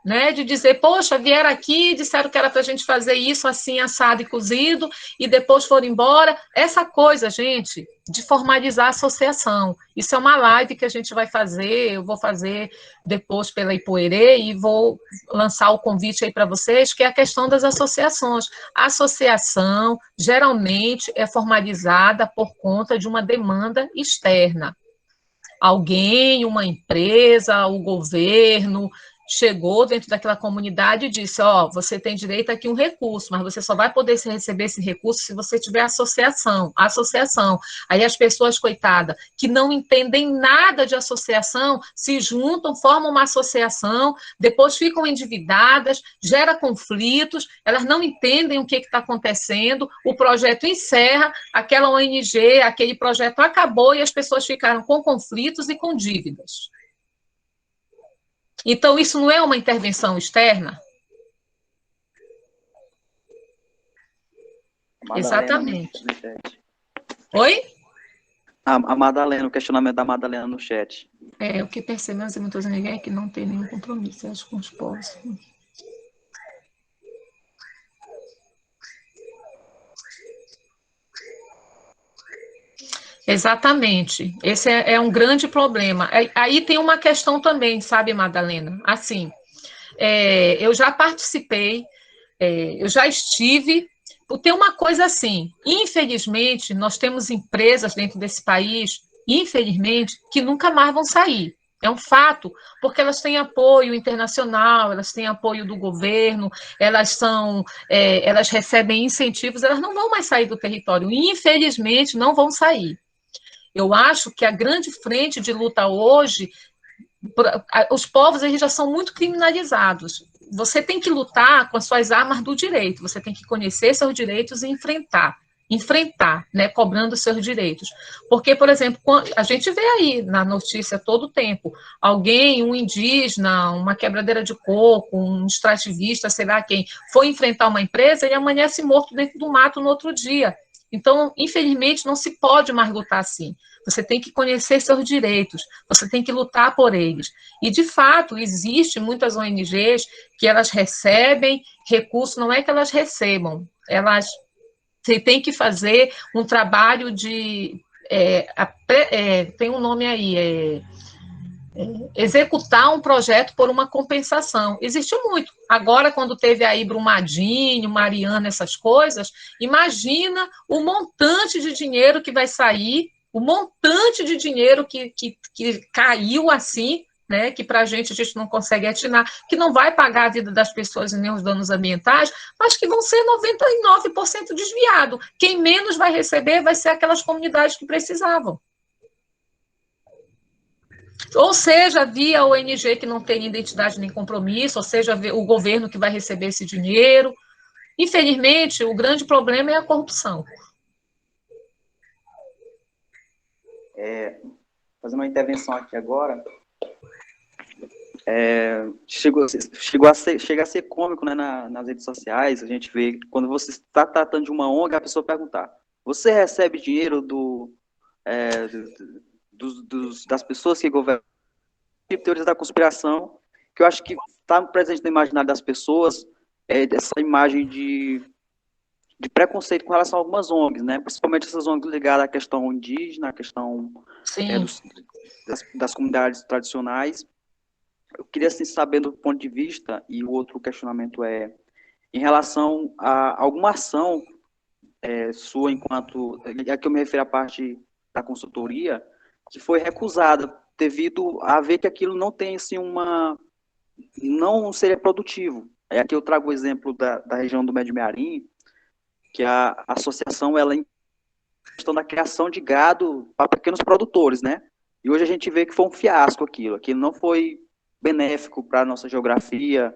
Né, de dizer, poxa, vieram aqui, disseram que era para a gente fazer isso assim, assado e cozido, e depois foram embora. Essa coisa, gente, de formalizar a associação. Isso é uma live que a gente vai fazer, eu vou fazer depois pela Ipoerê, e vou lançar o convite aí para vocês, que é a questão das associações. A associação, geralmente, é formalizada por conta de uma demanda externa. Alguém, uma empresa, o governo chegou dentro daquela comunidade e disse, você tem direito aqui a um recurso, mas você só vai poder receber esse recurso se você tiver associação. Aí as pessoas, coitadas, que não entendem nada de associação, se juntam, formam uma associação, depois ficam endividadas, gera conflitos, elas não entendem o que está acontecendo, o projeto encerra, aquela ONG, aquele projeto acabou e as pessoas ficaram com conflitos e com dívidas. Então, isso não é uma intervenção externa? Exatamente. Oi? A Madalena, o questionamento da Madalena no chat. O que percebemos em muitas ninguém é que não tem nenhum compromisso, acho, com os povos. Exatamente, esse é um grande problema. Aí tem uma questão também, sabe, Madalena? Assim, eu já participei, eu já estive. Tem uma coisa assim, infelizmente, nós temos empresas dentro desse país, infelizmente, que nunca mais vão sair. É um fato, porque elas têm apoio internacional, elas têm apoio do governo, elas recebem incentivos, elas não vão mais sair do território. Infelizmente, não vão sair. Eu acho que a grande frente de luta hoje, os povos eles já são muito criminalizados. Você tem que lutar com as suas armas do direito, você tem que conhecer seus direitos e enfrentar, né, cobrando seus direitos. Porque, por exemplo, a gente vê aí na notícia todo o tempo, alguém, um indígena, uma quebradeira de coco, um extrativista, sei lá quem, foi enfrentar uma empresa e amanhece morto dentro do mato no outro dia. Então, infelizmente, não se pode mais lutar assim. Você tem que conhecer seus direitos, você tem que lutar por eles. E, de fato, existem muitas ONGs que elas recebem recursos, não é que elas recebam, você tem que fazer um trabalho de tem um nome aí, executar um projeto por uma compensação. Existiu muito. Agora, quando teve aí Brumadinho, Mariana, essas coisas, imagina o montante de dinheiro que vai sair, o montante de dinheiro que caiu assim, né, que para a gente não consegue atinar, que não vai pagar a vida das pessoas e nem os danos ambientais, mas que vão ser 99% desviado. Quem menos vai receber vai ser aquelas comunidades que precisavam. Ou seja, via ONG que não tem identidade nem compromisso, ou seja, o governo que vai receber esse dinheiro. Infelizmente, o grande problema é a corrupção. Fazer uma intervenção aqui agora. Chega a ser cômico, né, nas redes sociais. A gente vê, quando você está tratando de uma ONG, a pessoa perguntar: você recebe dinheiro das pessoas que governam? Teorias da conspiração, que eu acho que está presente no imaginário das pessoas, essa imagem de preconceito com relação a algumas ONGs, né? Principalmente essas ONGs ligadas à questão indígena, à questão das comunidades tradicionais. Eu queria, assim, saber do ponto de vista, e o outro questionamento é em relação a alguma ação sua enquanto, aqui eu me refiro à parte da consultoria, que foi recusada devido a ver que aquilo não tem, assim, não seria produtivo. Aqui eu trago o exemplo da região do Médio Mearim, que a associação, ela em questão da criação de gado para pequenos produtores, né? E hoje a gente vê que foi um fiasco aquilo não foi benéfico para a nossa geografia,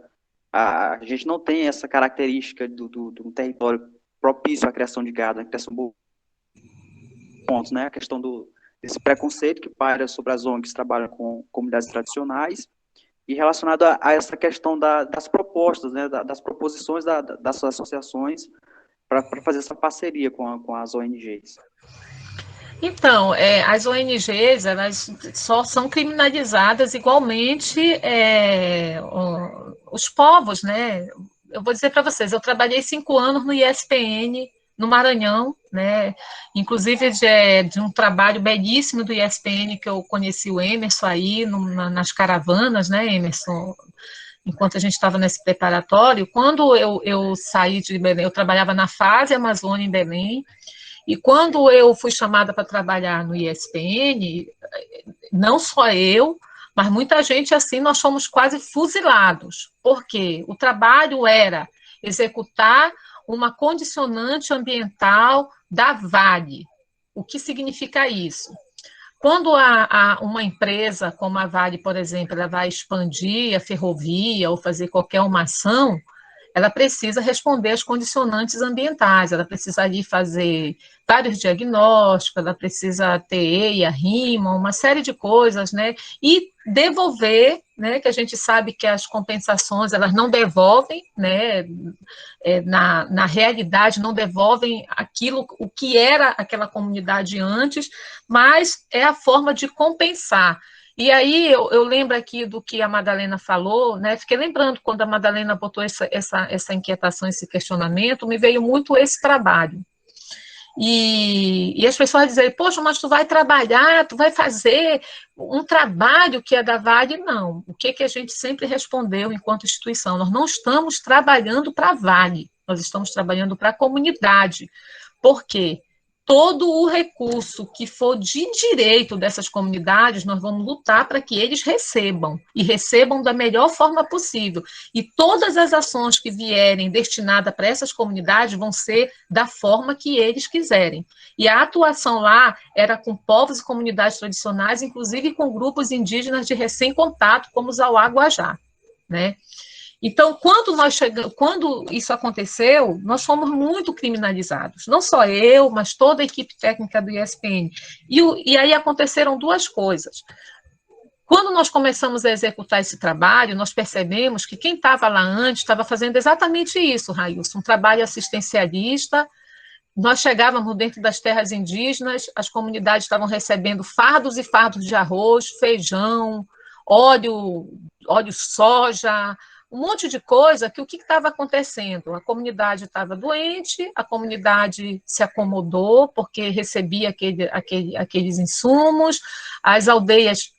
a gente não tem essa característica do território propício à criação de gado, à criação de pontos, né? A questão desse preconceito que paira sobre as ONGs que trabalham com comunidades tradicionais, e relacionado a essa questão das propostas, né, das proposições das associações para fazer essa parceria com as ONGs. Então, as ONGs, elas só são criminalizadas igualmente os povos, né? Eu vou dizer para vocês, eu trabalhei 5 anos no ISPN, no Maranhão, né? Inclusive de um trabalho belíssimo do ISPN, que eu conheci o Emerson aí nas caravanas, né, Emerson? Enquanto a gente estava nesse preparatório, quando eu saí de Belém, eu trabalhava na Fase Amazônia em Belém, e quando eu fui chamada para trabalhar no ISPN, não só eu, mas muita gente, assim, nós fomos quase fuzilados, porque o trabalho era executar uma condicionante ambiental da Vale. O que significa isso? Quando uma empresa como a Vale, por exemplo, ela vai expandir a ferrovia ou fazer qualquer uma ação, ela precisa responder às condicionantes ambientais, ela precisa ali fazer vários diagnósticos, ela precisa ter EIA, RIMA, uma série de coisas, né? E devolver, né? Que a gente sabe que as compensações, elas não devolvem, né? Na realidade, não devolvem o que era aquela comunidade antes, mas é a forma de compensar. E aí eu lembro aqui do que a Madalena falou, né? Fiquei lembrando quando a Madalena botou essa inquietação, esse questionamento, me veio muito esse trabalho. E as pessoas dizem, poxa, mas tu vai trabalhar, tu vai fazer um trabalho que é da Vale? Não. O que a gente sempre respondeu enquanto instituição? Nós não estamos trabalhando para a Vale, nós estamos trabalhando para a comunidade. Por quê? Todo o recurso que for de direito dessas comunidades, nós vamos lutar para que eles recebam, e recebam da melhor forma possível. E todas as ações que vierem destinadas para essas comunidades vão ser da forma que eles quiserem. E a atuação lá era com povos e comunidades tradicionais, inclusive com grupos indígenas de recém-contato, como os Auá-Guajá, né? Então, quando isso aconteceu, nós fomos muito criminalizados, não só eu, mas toda a equipe técnica do ISPN. E aí aconteceram 2 coisas. Quando nós começamos a executar esse trabalho, nós percebemos que quem estava lá antes estava fazendo exatamente isso, Railson, um trabalho assistencialista. Nós chegávamos dentro das terras indígenas, as comunidades estavam recebendo fardos e fardos de arroz, feijão, óleo soja, um monte de coisa que o que estava acontecendo? A comunidade estava doente, a comunidade se acomodou porque recebia aqueles insumos, as aldeias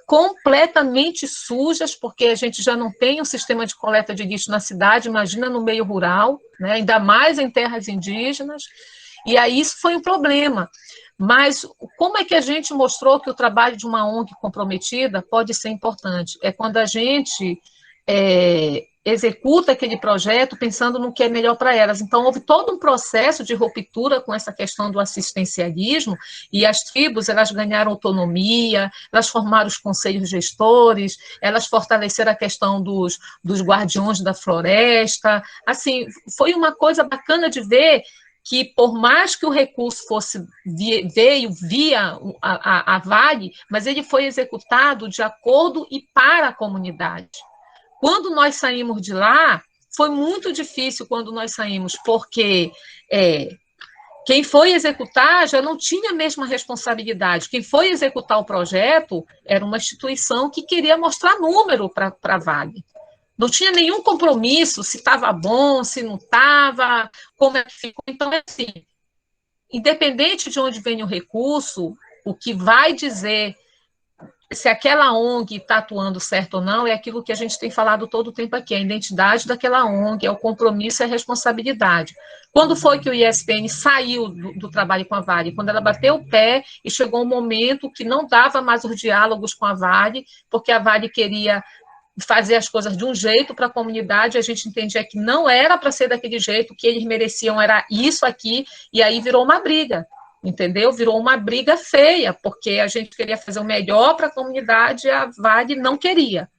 completamente sujas, porque a gente já não tem um sistema de coleta de lixo na cidade, imagina no meio rural, né? Ainda mais em terras indígenas, e aí isso foi um problema. Mas como é que a gente mostrou que o trabalho de uma ONG comprometida pode ser importante? É quando a gente executa aquele projeto pensando no que é melhor para elas. Então, houve todo um processo de ruptura com essa questão do assistencialismo, e as tribos, elas ganharam autonomia, elas formaram os conselhos gestores, elas fortaleceram a questão dos guardiões da floresta. Assim, foi uma coisa bacana de ver que, por mais que o recurso veio via a Vale, mas ele foi executado de acordo e para a comunidade. Quando nós saímos de lá, foi muito difícil quando nós saímos, porque quem foi executar já não tinha a mesma responsabilidade. Quem foi executar o projeto era uma instituição que queria mostrar número para a Vale. Não tinha nenhum compromisso se estava bom, se não estava, como é que ficou. Então, assim, independente de onde vem o recurso, o que vai dizer se aquela ONG está atuando certo ou não é aquilo que a gente tem falado todo o tempo aqui, a identidade daquela ONG, é o compromisso e a responsabilidade. Quando foi que o ISPN saiu do trabalho com a Vale? Quando ela bateu o pé e chegou um momento que não dava mais os diálogos com a Vale, porque a Vale queria fazer as coisas de um jeito para a comunidade, a gente entendia que não era para ser daquele jeito, que eles mereciam era isso aqui, e aí virou uma briga, entendeu? Virou uma briga feia, porque a gente queria fazer o melhor para a comunidade e a Vale não queria.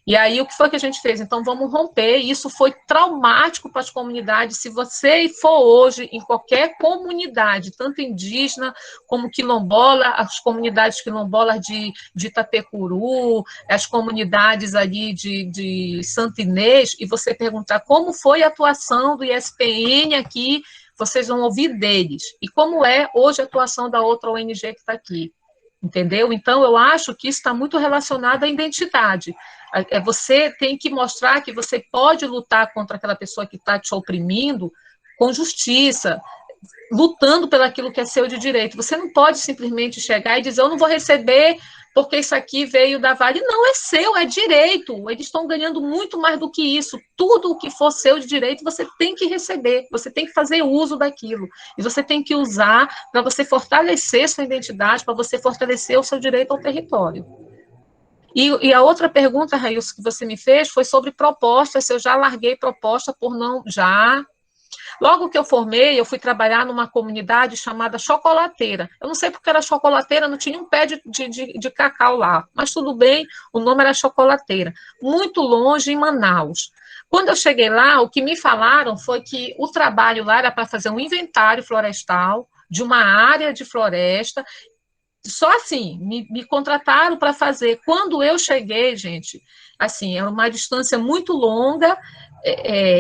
E aí, o que foi que a gente fez? Então, vamos romper. Isso foi traumático para as comunidades. Se você for hoje em qualquer comunidade, tanto indígena como quilombola, as comunidades quilombolas de Itapecuru, as comunidades ali de Santo Inês, e você perguntar como foi a atuação do ISPN aqui, vocês vão ouvir deles. E como é hoje a atuação da outra ONG que está aqui. Entendeu? Então, eu acho que isso está muito relacionado à identidade. Você tem que mostrar que você pode lutar contra aquela pessoa que está te oprimindo com justiça, lutando pelo aquilo que é seu de direito. Você não pode simplesmente chegar e dizer, eu não vou receber porque isso aqui veio da Vale. Não, é seu, é direito. Eles estão ganhando muito mais do que isso. Tudo o que for seu de direito, você tem que receber. Você tem que fazer uso daquilo. E você tem que usar para você fortalecer sua identidade, para você fortalecer o seu direito ao território. E a outra pergunta, Railson, que você me fez foi sobre propostas, se eu já larguei proposta por não... Já... Logo que eu formei, eu fui trabalhar numa comunidade chamada Chocolateira. Eu não sei porque era Chocolateira, não tinha um pé de cacau lá, mas tudo bem, o nome era Chocolateira. Muito longe, em Manaus. Quando eu cheguei lá, o que me falaram foi que o trabalho lá era para fazer um inventário florestal de uma área de floresta. Só assim, me contrataram para fazer. Quando eu cheguei, gente, assim, era uma distância muito longa,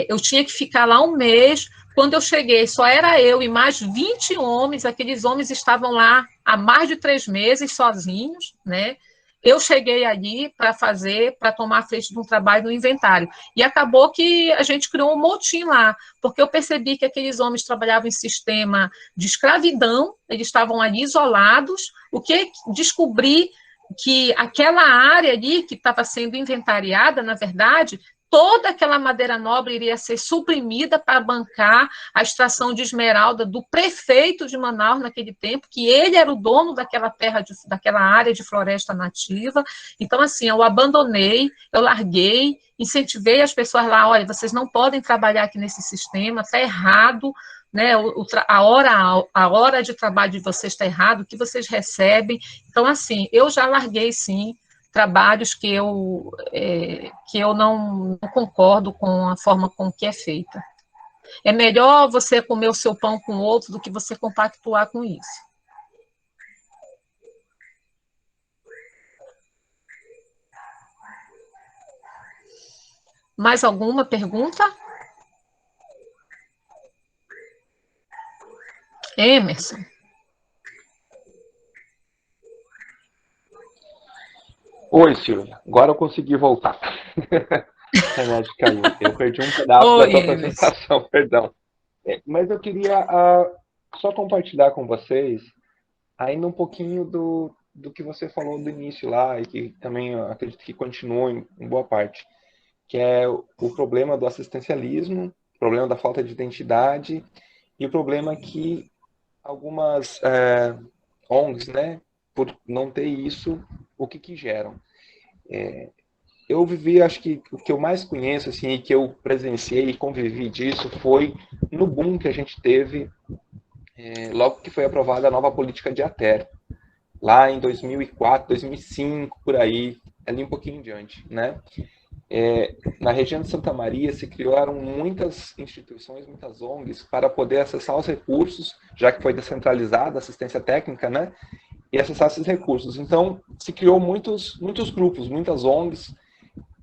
eu tinha que ficar lá um mês. Quando eu cheguei, só era eu e mais 20 homens, aqueles homens estavam lá há mais de 3 meses sozinhos, né? Eu cheguei ali para tomar a frente de um trabalho no inventário. E acabou que a gente criou um motim lá, porque eu percebi que aqueles homens trabalhavam em sistema de escravidão, eles estavam ali isolados. O que descobri que aquela área ali que estava sendo inventariada, na verdade, toda aquela madeira nobre iria ser suprimida para bancar a extração de esmeralda do prefeito de Manaus naquele tempo, que ele era o dono daquela terra, daquela área de floresta nativa. Então, assim, eu abandonei, eu larguei, incentivei as pessoas lá, olha, vocês não podem trabalhar aqui nesse sistema, está errado, né? A hora de trabalho de vocês está errado, o que vocês recebem. Então, assim, eu já larguei, sim, trabalhos que eu não concordo com a forma com que é feita. É melhor você comer o seu pão com outro do que você compactuar com isso. Mais alguma pergunta? Emerson. Oi, Silvia. Agora eu consegui voltar. A internet caiu. Eu perdi um pedaço da Oi, tua Emerson. apresentação, perdão. Mas eu queria só compartilhar com vocês ainda um pouquinho do que você falou do início lá, e que também eu acredito que continuou em boa parte, que é o problema do assistencialismo, o problema da falta de identidade e o problema que algumas ONGs, né, por não ter isso, o que geram. Eu vivi, acho que o que eu mais conheço, assim, e que eu presenciei e convivi disso foi no boom que a gente teve logo que foi aprovada a nova política de ATER, lá em 2004, 2005, por aí, ali um pouquinho em diante, né? Na região de Santa Maria se criaram muitas instituições, muitas ONGs, para poder acessar os recursos, já que foi descentralizada a assistência técnica, né? E acessar esses recursos. Então, se criou muitos grupos, muitas ONGs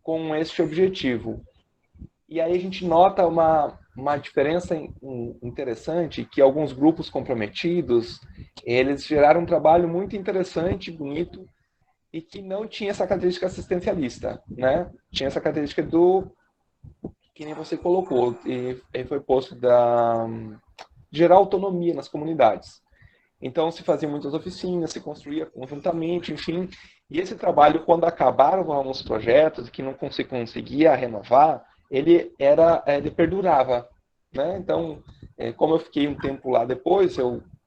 com esse objetivo. E aí a gente nota uma diferença interessante, que alguns grupos comprometidos, eles geraram um trabalho muito interessante, bonito, e que não tinha essa característica assistencialista, né? Tinha essa característica que nem você colocou, e foi posto de gerar autonomia nas comunidades. Então se faziam muitas oficinas, se construía conjuntamente, enfim. E esse trabalho, quando acabaram alguns projetos que não se conseguia renovar, ele perdurava, né? Então, como eu fiquei um tempo lá depois,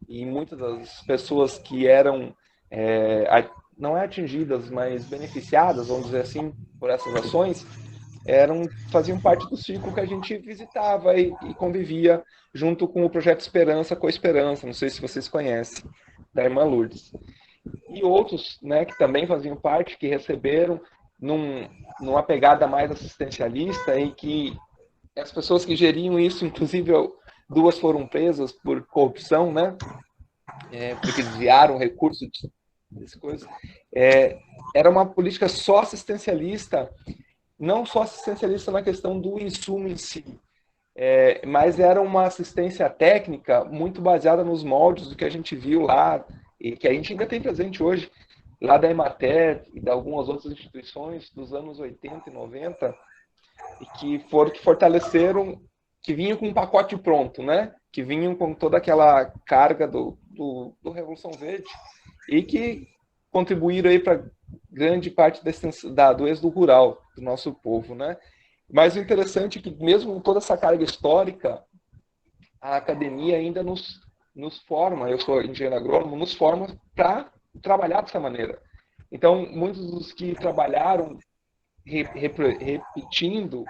e muitas das pessoas que eram não é atingidas, mas beneficiadas, vamos dizer assim, por essas ações, faziam parte do círculo que a gente visitava e convivia junto com o projeto Esperança com a Esperança, não sei se vocês conhecem, da irmã Lourdes. E outros, né, que também faziam parte, que receberam numa pegada mais assistencialista, em que as pessoas que geriam isso, inclusive duas foram presas por corrupção, né, porque desviaram recursos dessas coisas. Era uma política só assistencialista, não só assistencialista na questão do insumo em si, mas era uma assistência técnica muito baseada nos moldes do que a gente viu lá, e que a gente ainda tem presente hoje, lá da Emater e de algumas outras instituições dos anos 80 e 90, e que fortaleceram, que vinham com um pacote pronto, né? Que vinham com toda aquela carga do Revolução Verde, e que contribuíram aí para grande parte do êxodo rural do nosso povo, né? Mas o interessante é que, mesmo com toda essa carga histórica, a academia ainda nos forma, eu sou engenheiro agrônomo, nos forma para trabalhar dessa maneira. Então, muitos dos que trabalharam repetindo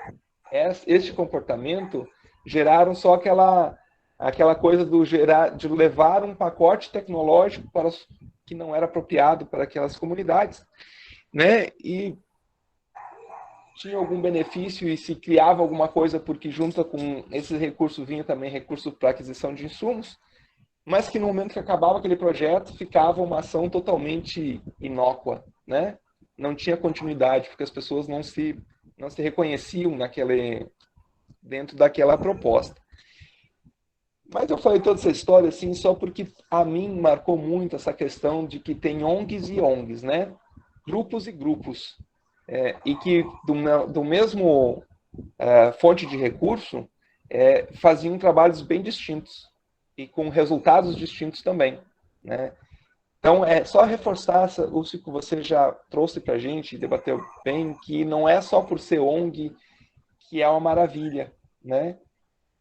este comportamento geraram só aquela coisa de levar um pacote tecnológico que não era apropriado para aquelas comunidades, né? E tinha algum benefício e se criava alguma coisa, porque junto com esses recursos vinha também recurso para aquisição de insumos, mas que no momento que acabava aquele projeto ficava uma ação totalmente inócua, né? Não tinha continuidade, porque as pessoas não se reconheciam dentro daquela proposta. Mas eu falei toda essa história assim só porque a mim marcou muito essa questão de que tem ONGs e ONGs, né? Grupos e grupos. E que do mesmo fonte de recurso faziam trabalhos bem distintos e com resultados distintos também, né? Então, é só reforçar o que você já trouxe para a gente, debateu bem, que não é só por ser ONG que é uma maravilha, né?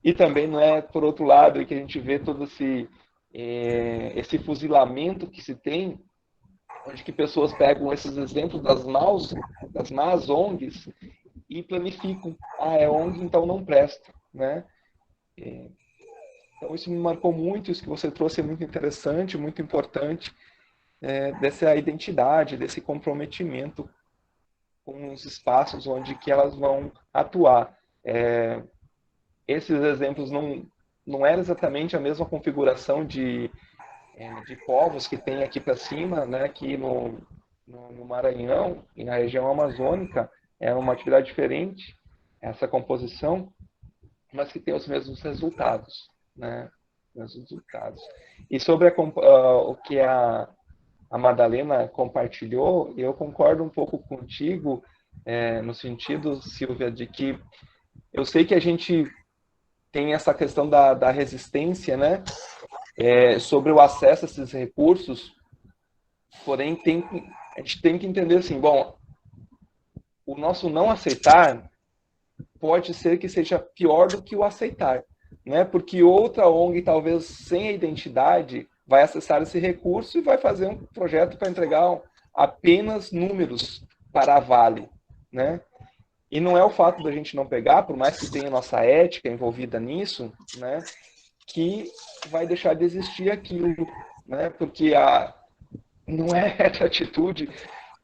E também não é, por outro lado, que a gente vê todo esse fuzilamento que se tem, onde que pessoas pegam esses exemplos das más ONGs e planificam. É ONG, então não presta, né? Então isso me marcou muito, isso que você trouxe é muito interessante, muito importante, dessa identidade, desse comprometimento com os espaços onde que elas vão atuar. Esses exemplos não era exatamente a mesma configuração de povos que tem aqui para cima, né, aqui no Maranhão e na região amazônica, é uma atividade diferente, essa composição, mas que tem os mesmos resultados, né, E sobre o que a Madalena compartilhou, eu concordo um pouco contigo no sentido, Silvia, de que eu sei que a gente tem essa questão da resistência, né, sobre o acesso a esses recursos, porém a gente tem que entender assim, bom, o nosso não aceitar pode ser que seja pior do que o aceitar, né? Porque outra ONG, talvez sem a identidade, vai acessar esse recurso e vai fazer um projeto para entregar apenas números para a Vale, né? E não é o fato da gente não pegar, por mais que tenha nossa ética envolvida nisso, né, que vai deixar de existir aquilo, né? Porque não é essa atitude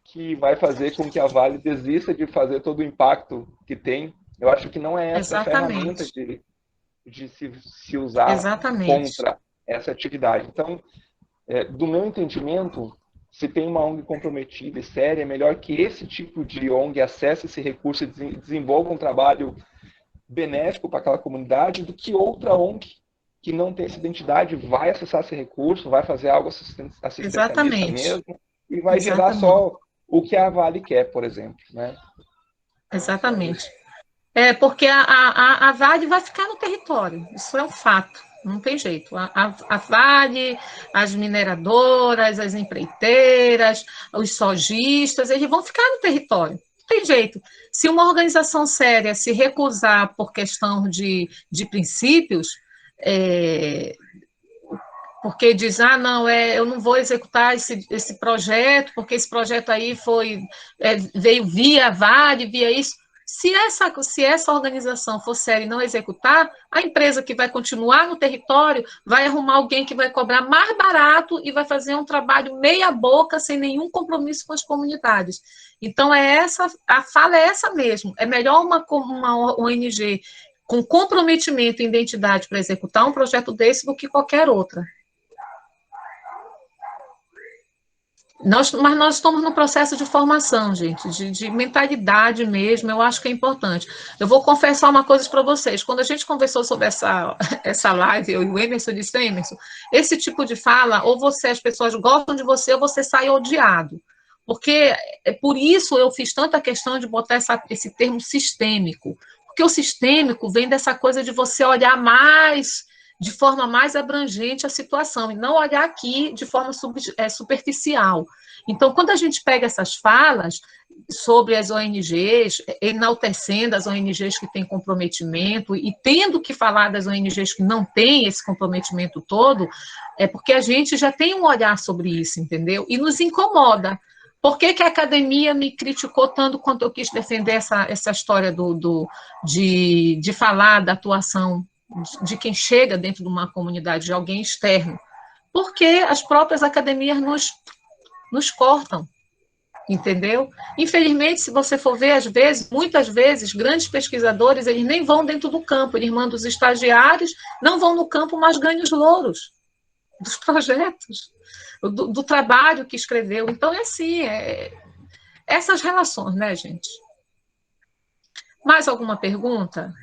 que vai fazer com que a Vale desista de fazer todo o impacto que tem. Eu acho que não é essa a ferramenta de se usar Exatamente. contra essa atividade. Então, do meu entendimento, se tem uma ONG comprometida e séria, é melhor que esse tipo de ONG acesse esse recurso e desenvolva um trabalho benéfico para aquela comunidade do que outra ONG que não tem essa identidade vai acessar esse recurso, vai fazer algo assistencialista Exatamente. mesmo e vai gerar só o que a Vale quer, por exemplo, né? Exatamente. Porque a Vale vai ficar no território, isso é um fato, não tem jeito. A Vale, as mineradoras, as empreiteiras, os sojistas, eles vão ficar no território, não tem jeito. Se uma organização séria se recusar por questão de princípios, porque diz, não, eu não vou executar esse projeto, porque esse projeto aí veio via Vale, via isso. Se essa organização for séria e não executar, a empresa que vai continuar no território vai arrumar alguém que vai cobrar mais barato e vai fazer um trabalho meia boca, sem nenhum compromisso com as comunidades. Então, a fala é essa mesmo. É melhor uma ONG com comprometimento e identidade para executar um projeto desse do que qualquer outra. Mas nós estamos no processo de formação, gente, de mentalidade mesmo, eu acho que é importante. Eu vou confessar uma coisa para vocês, quando a gente conversou sobre essa live, eu e o Emerson disse, Emerson, esse tipo de fala, ou as pessoas gostam de você, ou você sai odiado. Porque, por isso eu fiz tanta questão de botar esse termo sistêmico, porque o sistêmico vem dessa coisa de você olhar de forma mais abrangente a situação, e não olhar aqui de forma superficial. Então, quando a gente pega essas falas sobre as ONGs, enaltecendo as ONGs que têm comprometimento e tendo que falar das ONGs que não têm esse comprometimento todo, é porque a gente já tem um olhar sobre isso, entendeu? E nos incomoda. Por que a academia me criticou tanto quanto eu quis defender essa história de falar da atuação de quem chega dentro de uma comunidade, de alguém externo? Porque as próprias academias nos cortam, entendeu? Infelizmente, se você for ver, muitas vezes, grandes pesquisadores, eles nem vão dentro do campo, eles mandam os estagiários, não vão no campo, mas ganham os louros dos projetos, do trabalho que escreveu. Então, é assim, essas relações, né, gente? Mais alguma pergunta?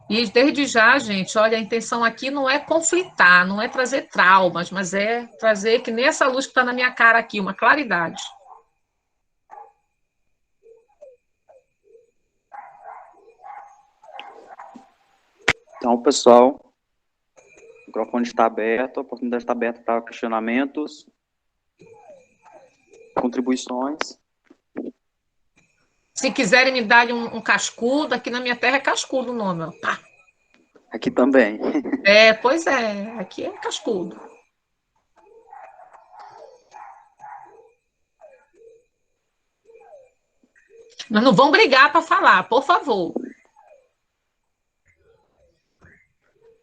E desde já, gente, olha, a intenção aqui não é conflitar, não é trazer traumas, mas é trazer, que nem essa luz que está na minha cara aqui, uma claridade. Então, pessoal, o microfone está aberto, a oportunidade está aberta para questionamentos, contribuições. Se quiserem me dar um cascudo, aqui na minha terra é cascudo o nome, ó. Pá. Aqui também. Pois é, aqui é cascudo. Mas não vão brigar para falar, por favor.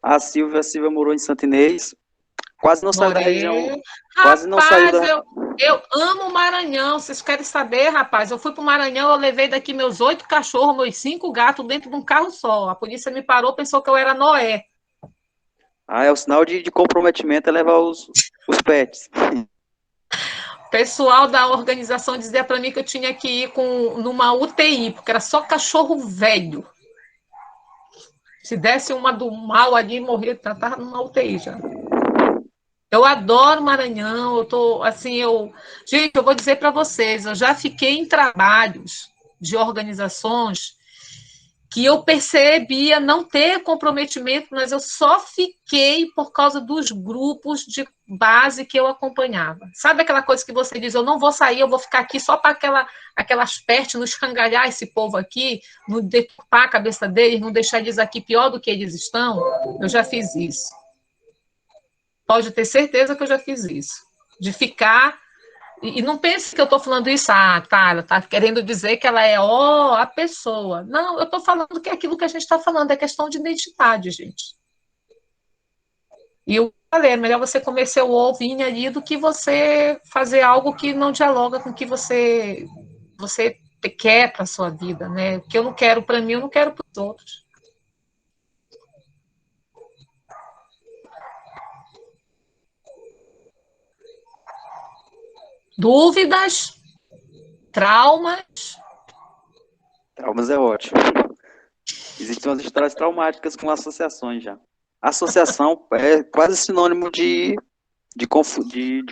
A Silvia morou em Santa Inês, quase não saiu da região. Quase não saiu da... Eu amo o Maranhão, vocês querem saber, rapaz? Eu fui para o Maranhão, eu levei daqui meus 8 cachorros, meus 5 gatos dentro de um carro só. A polícia me parou, pensou que eu era Noé. É o sinal de comprometimento, é levar os pets. O pessoal da organização dizia para mim que eu tinha que ir numa UTI, porque era só cachorro velho. Se desse uma do mal ali, morria, estava numa UTI já. Eu adoro Maranhão, gente, eu vou dizer para vocês, eu já fiquei em trabalhos de organizações que eu percebia não ter comprometimento, mas eu só fiquei por causa dos grupos de base que eu acompanhava. Sabe aquela coisa que você diz, eu não vou sair, eu vou ficar aqui só para aquelas pernas, não escangalhar esse povo aqui, não deturpar a cabeça deles, não deixar eles aqui pior do que eles estão? Eu já fiz isso. Pode ter certeza que eu já fiz isso. De ficar... E não pense que eu estou falando isso, tá, ela está querendo dizer que ela é a pessoa. Não, eu estou falando que é aquilo que a gente está falando, é questão de identidade, gente. E eu falei, é melhor você comer seu ovinho ali do que você fazer algo que não dialoga com o que você quer para a sua vida, né? O que eu não quero para mim, eu não quero para os outros. Dúvidas? Traumas? Traumas é ótimo. Existem umas histórias traumáticas com associações já. Associação é quase sinônimo de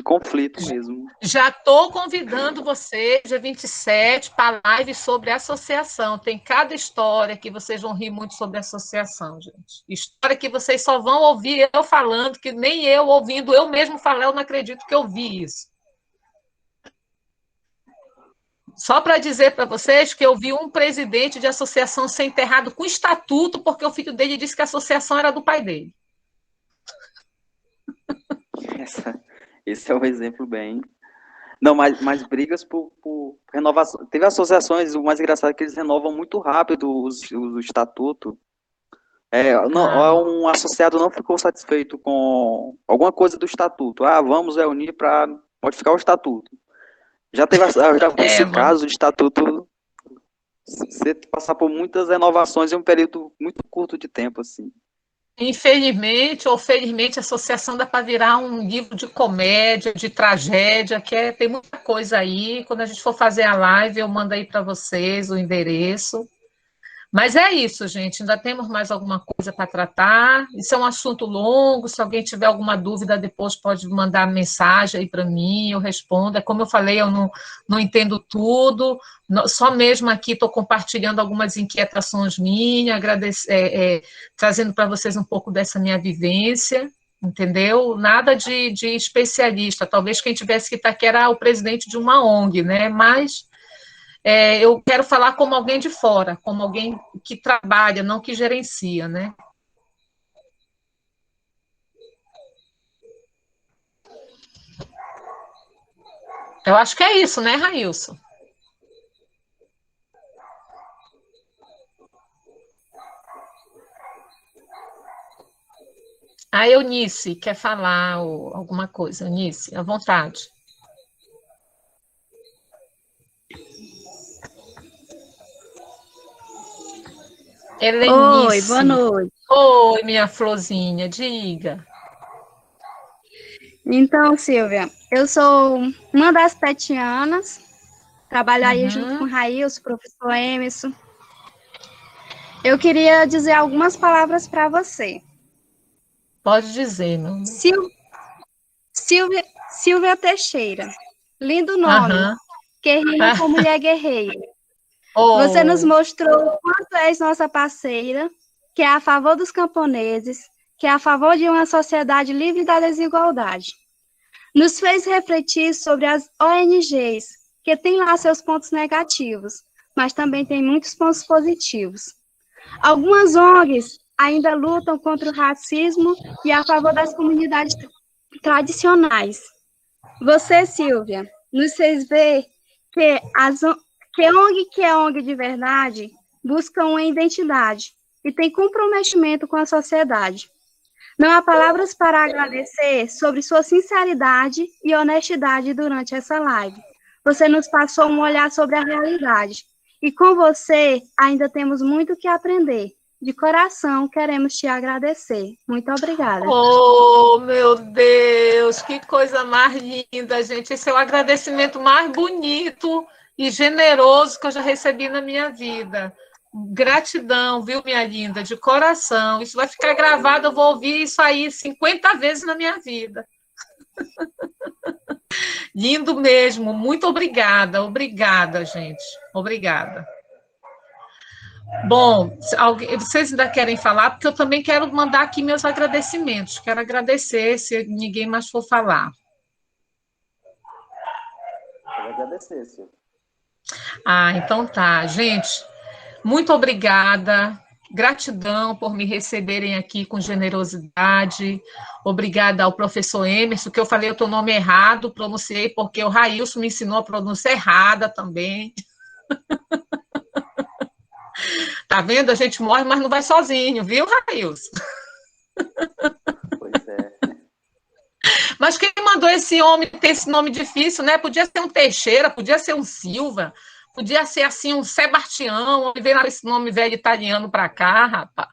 conflito mesmo. Já estou convidando vocês, dia 27, para a live sobre associação. Tem cada história que vocês vão rir muito sobre associação, gente. História que vocês só vão ouvir eu falando, que nem eu ouvindo, eu mesmo falar, eu não acredito que eu vi isso. Só para dizer para vocês que eu vi um presidente de associação ser enterrado com estatuto porque o filho dele disse que a associação era do pai dele. Esse é um exemplo bem... Não, mas brigas por renovação. Teve associações, o mais engraçado é que eles renovam muito rápido o estatuto. Um associado não ficou satisfeito com alguma coisa do estatuto. Vamos reunir para modificar o estatuto. Já vi esse caso de estatuto, você passar por muitas renovações em um período muito curto de tempo, assim. Infelizmente ou felizmente, a associação dá para virar um livro de comédia, de tragédia, tem muita coisa aí. Quando a gente for fazer a live, eu mando aí para vocês o endereço. Mas é isso, gente. Ainda temos mais alguma coisa para tratar. Isso é um assunto longo. Se alguém tiver alguma dúvida, depois pode mandar mensagem aí para mim, eu respondo. É como eu falei, eu não entendo tudo. Só mesmo aqui estou compartilhando algumas inquietações minhas, trazendo para vocês um pouco dessa minha vivência, entendeu? Nada de especialista. Talvez quem tivesse que estar aqui era o presidente de uma ONG, né? Mas... eu quero falar como alguém de fora, como alguém que trabalha, não que gerencia, né? Eu acho que é isso, né, Railson? A Eunice quer falar alguma coisa. Eunice, à vontade. Helenice. Oi, boa noite. Oi, minha florzinha, diga. Então, Silvia, eu sou uma das petianas, trabalho aí junto com o Railson, professor Emerson. Eu queria dizer algumas palavras para você. Pode dizer, meu amor. Silvia Teixeira, lindo nome, que rima com mulher guerreira. Você nos mostrou o quanto és nossa parceira, que é a favor dos camponeses, que é a favor de uma sociedade livre da desigualdade. Nos fez refletir sobre as ONGs, que têm lá seus pontos negativos, mas também tem muitos pontos positivos. Algumas ONGs ainda lutam contra o racismo e a favor das comunidades tradicionais. Você, Silvia, nos fez ver que que é ONG de verdade, busca uma identidade e tem comprometimento com a sociedade. Não há palavras para agradecer sobre sua sinceridade e honestidade durante essa live. Você nos passou um olhar sobre a realidade. E com você, ainda temos muito que aprender. De coração, queremos te agradecer. Muito obrigada. Oh, meu Deus, que coisa mais linda, gente. Esse é o agradecimento mais bonito e generoso que eu já recebi na minha vida. Gratidão, viu, minha linda, de coração. Isso vai ficar gravado, eu vou ouvir isso aí 50 vezes na minha vida. Lindo mesmo, muito obrigada, gente. Obrigada. Bom, vocês ainda querem falar? Porque eu também quero mandar aqui meus agradecimentos. Quero agradecer, se ninguém mais for falar. Quero agradecer, Silvia. Então tá. Gente, muito obrigada. Gratidão por me receberem aqui com generosidade. Obrigada ao professor Emerson, que eu falei o teu nome errado, pronunciei porque o Railson me ensinou a pronúncia errada também. Tá vendo? A gente morre, mas não vai sozinho, viu, Railson? Pois é. Mas quem mandou esse homem ter esse nome difícil, né? Podia ser um Teixeira, podia ser um Silva, podia ser assim um Sebastião, e veio esse nome velho italiano para cá, rapaz.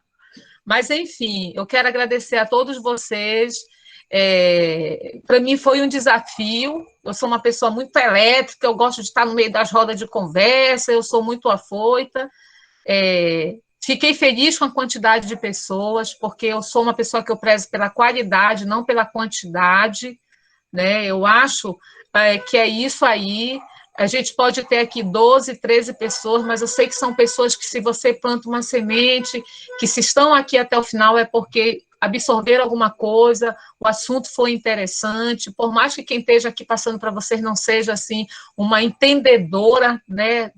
Mas, enfim, eu quero agradecer a todos vocês. Para mim foi um desafio. Eu sou uma pessoa muito elétrica, eu gosto de estar no meio das rodas de conversa, eu sou muito afoita. Fiquei feliz com a quantidade de pessoas, porque eu sou uma pessoa que eu prezo pela qualidade, não pela quantidade, né? Eu acho que é isso aí. A gente pode ter aqui 12, 13 pessoas, mas eu sei que são pessoas que, se você planta uma semente, que se estão aqui até o final é porque absorveram alguma coisa, o assunto foi interessante, por mais que quem esteja aqui passando para vocês não seja assim uma entendedora, né,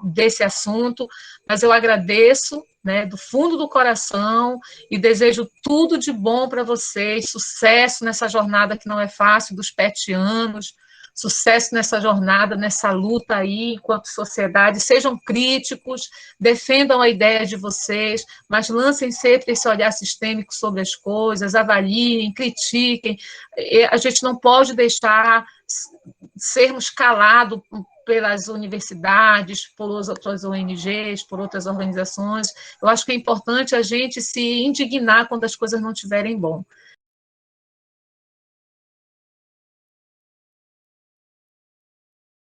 desse assunto, mas eu agradeço, né, do fundo do coração, e desejo tudo de bom para vocês, sucesso nessa jornada que não é fácil, dos 7 anos, sucesso nessa jornada, nessa luta aí, enquanto sociedade. Sejam críticos, defendam a ideia de vocês, mas lancem sempre esse olhar sistêmico sobre as coisas, avaliem, critiquem. A gente não pode deixar sermos calados pelas universidades, por outras ONGs, por outras organizações. Eu acho que é importante a gente se indignar quando as coisas não estiverem bom.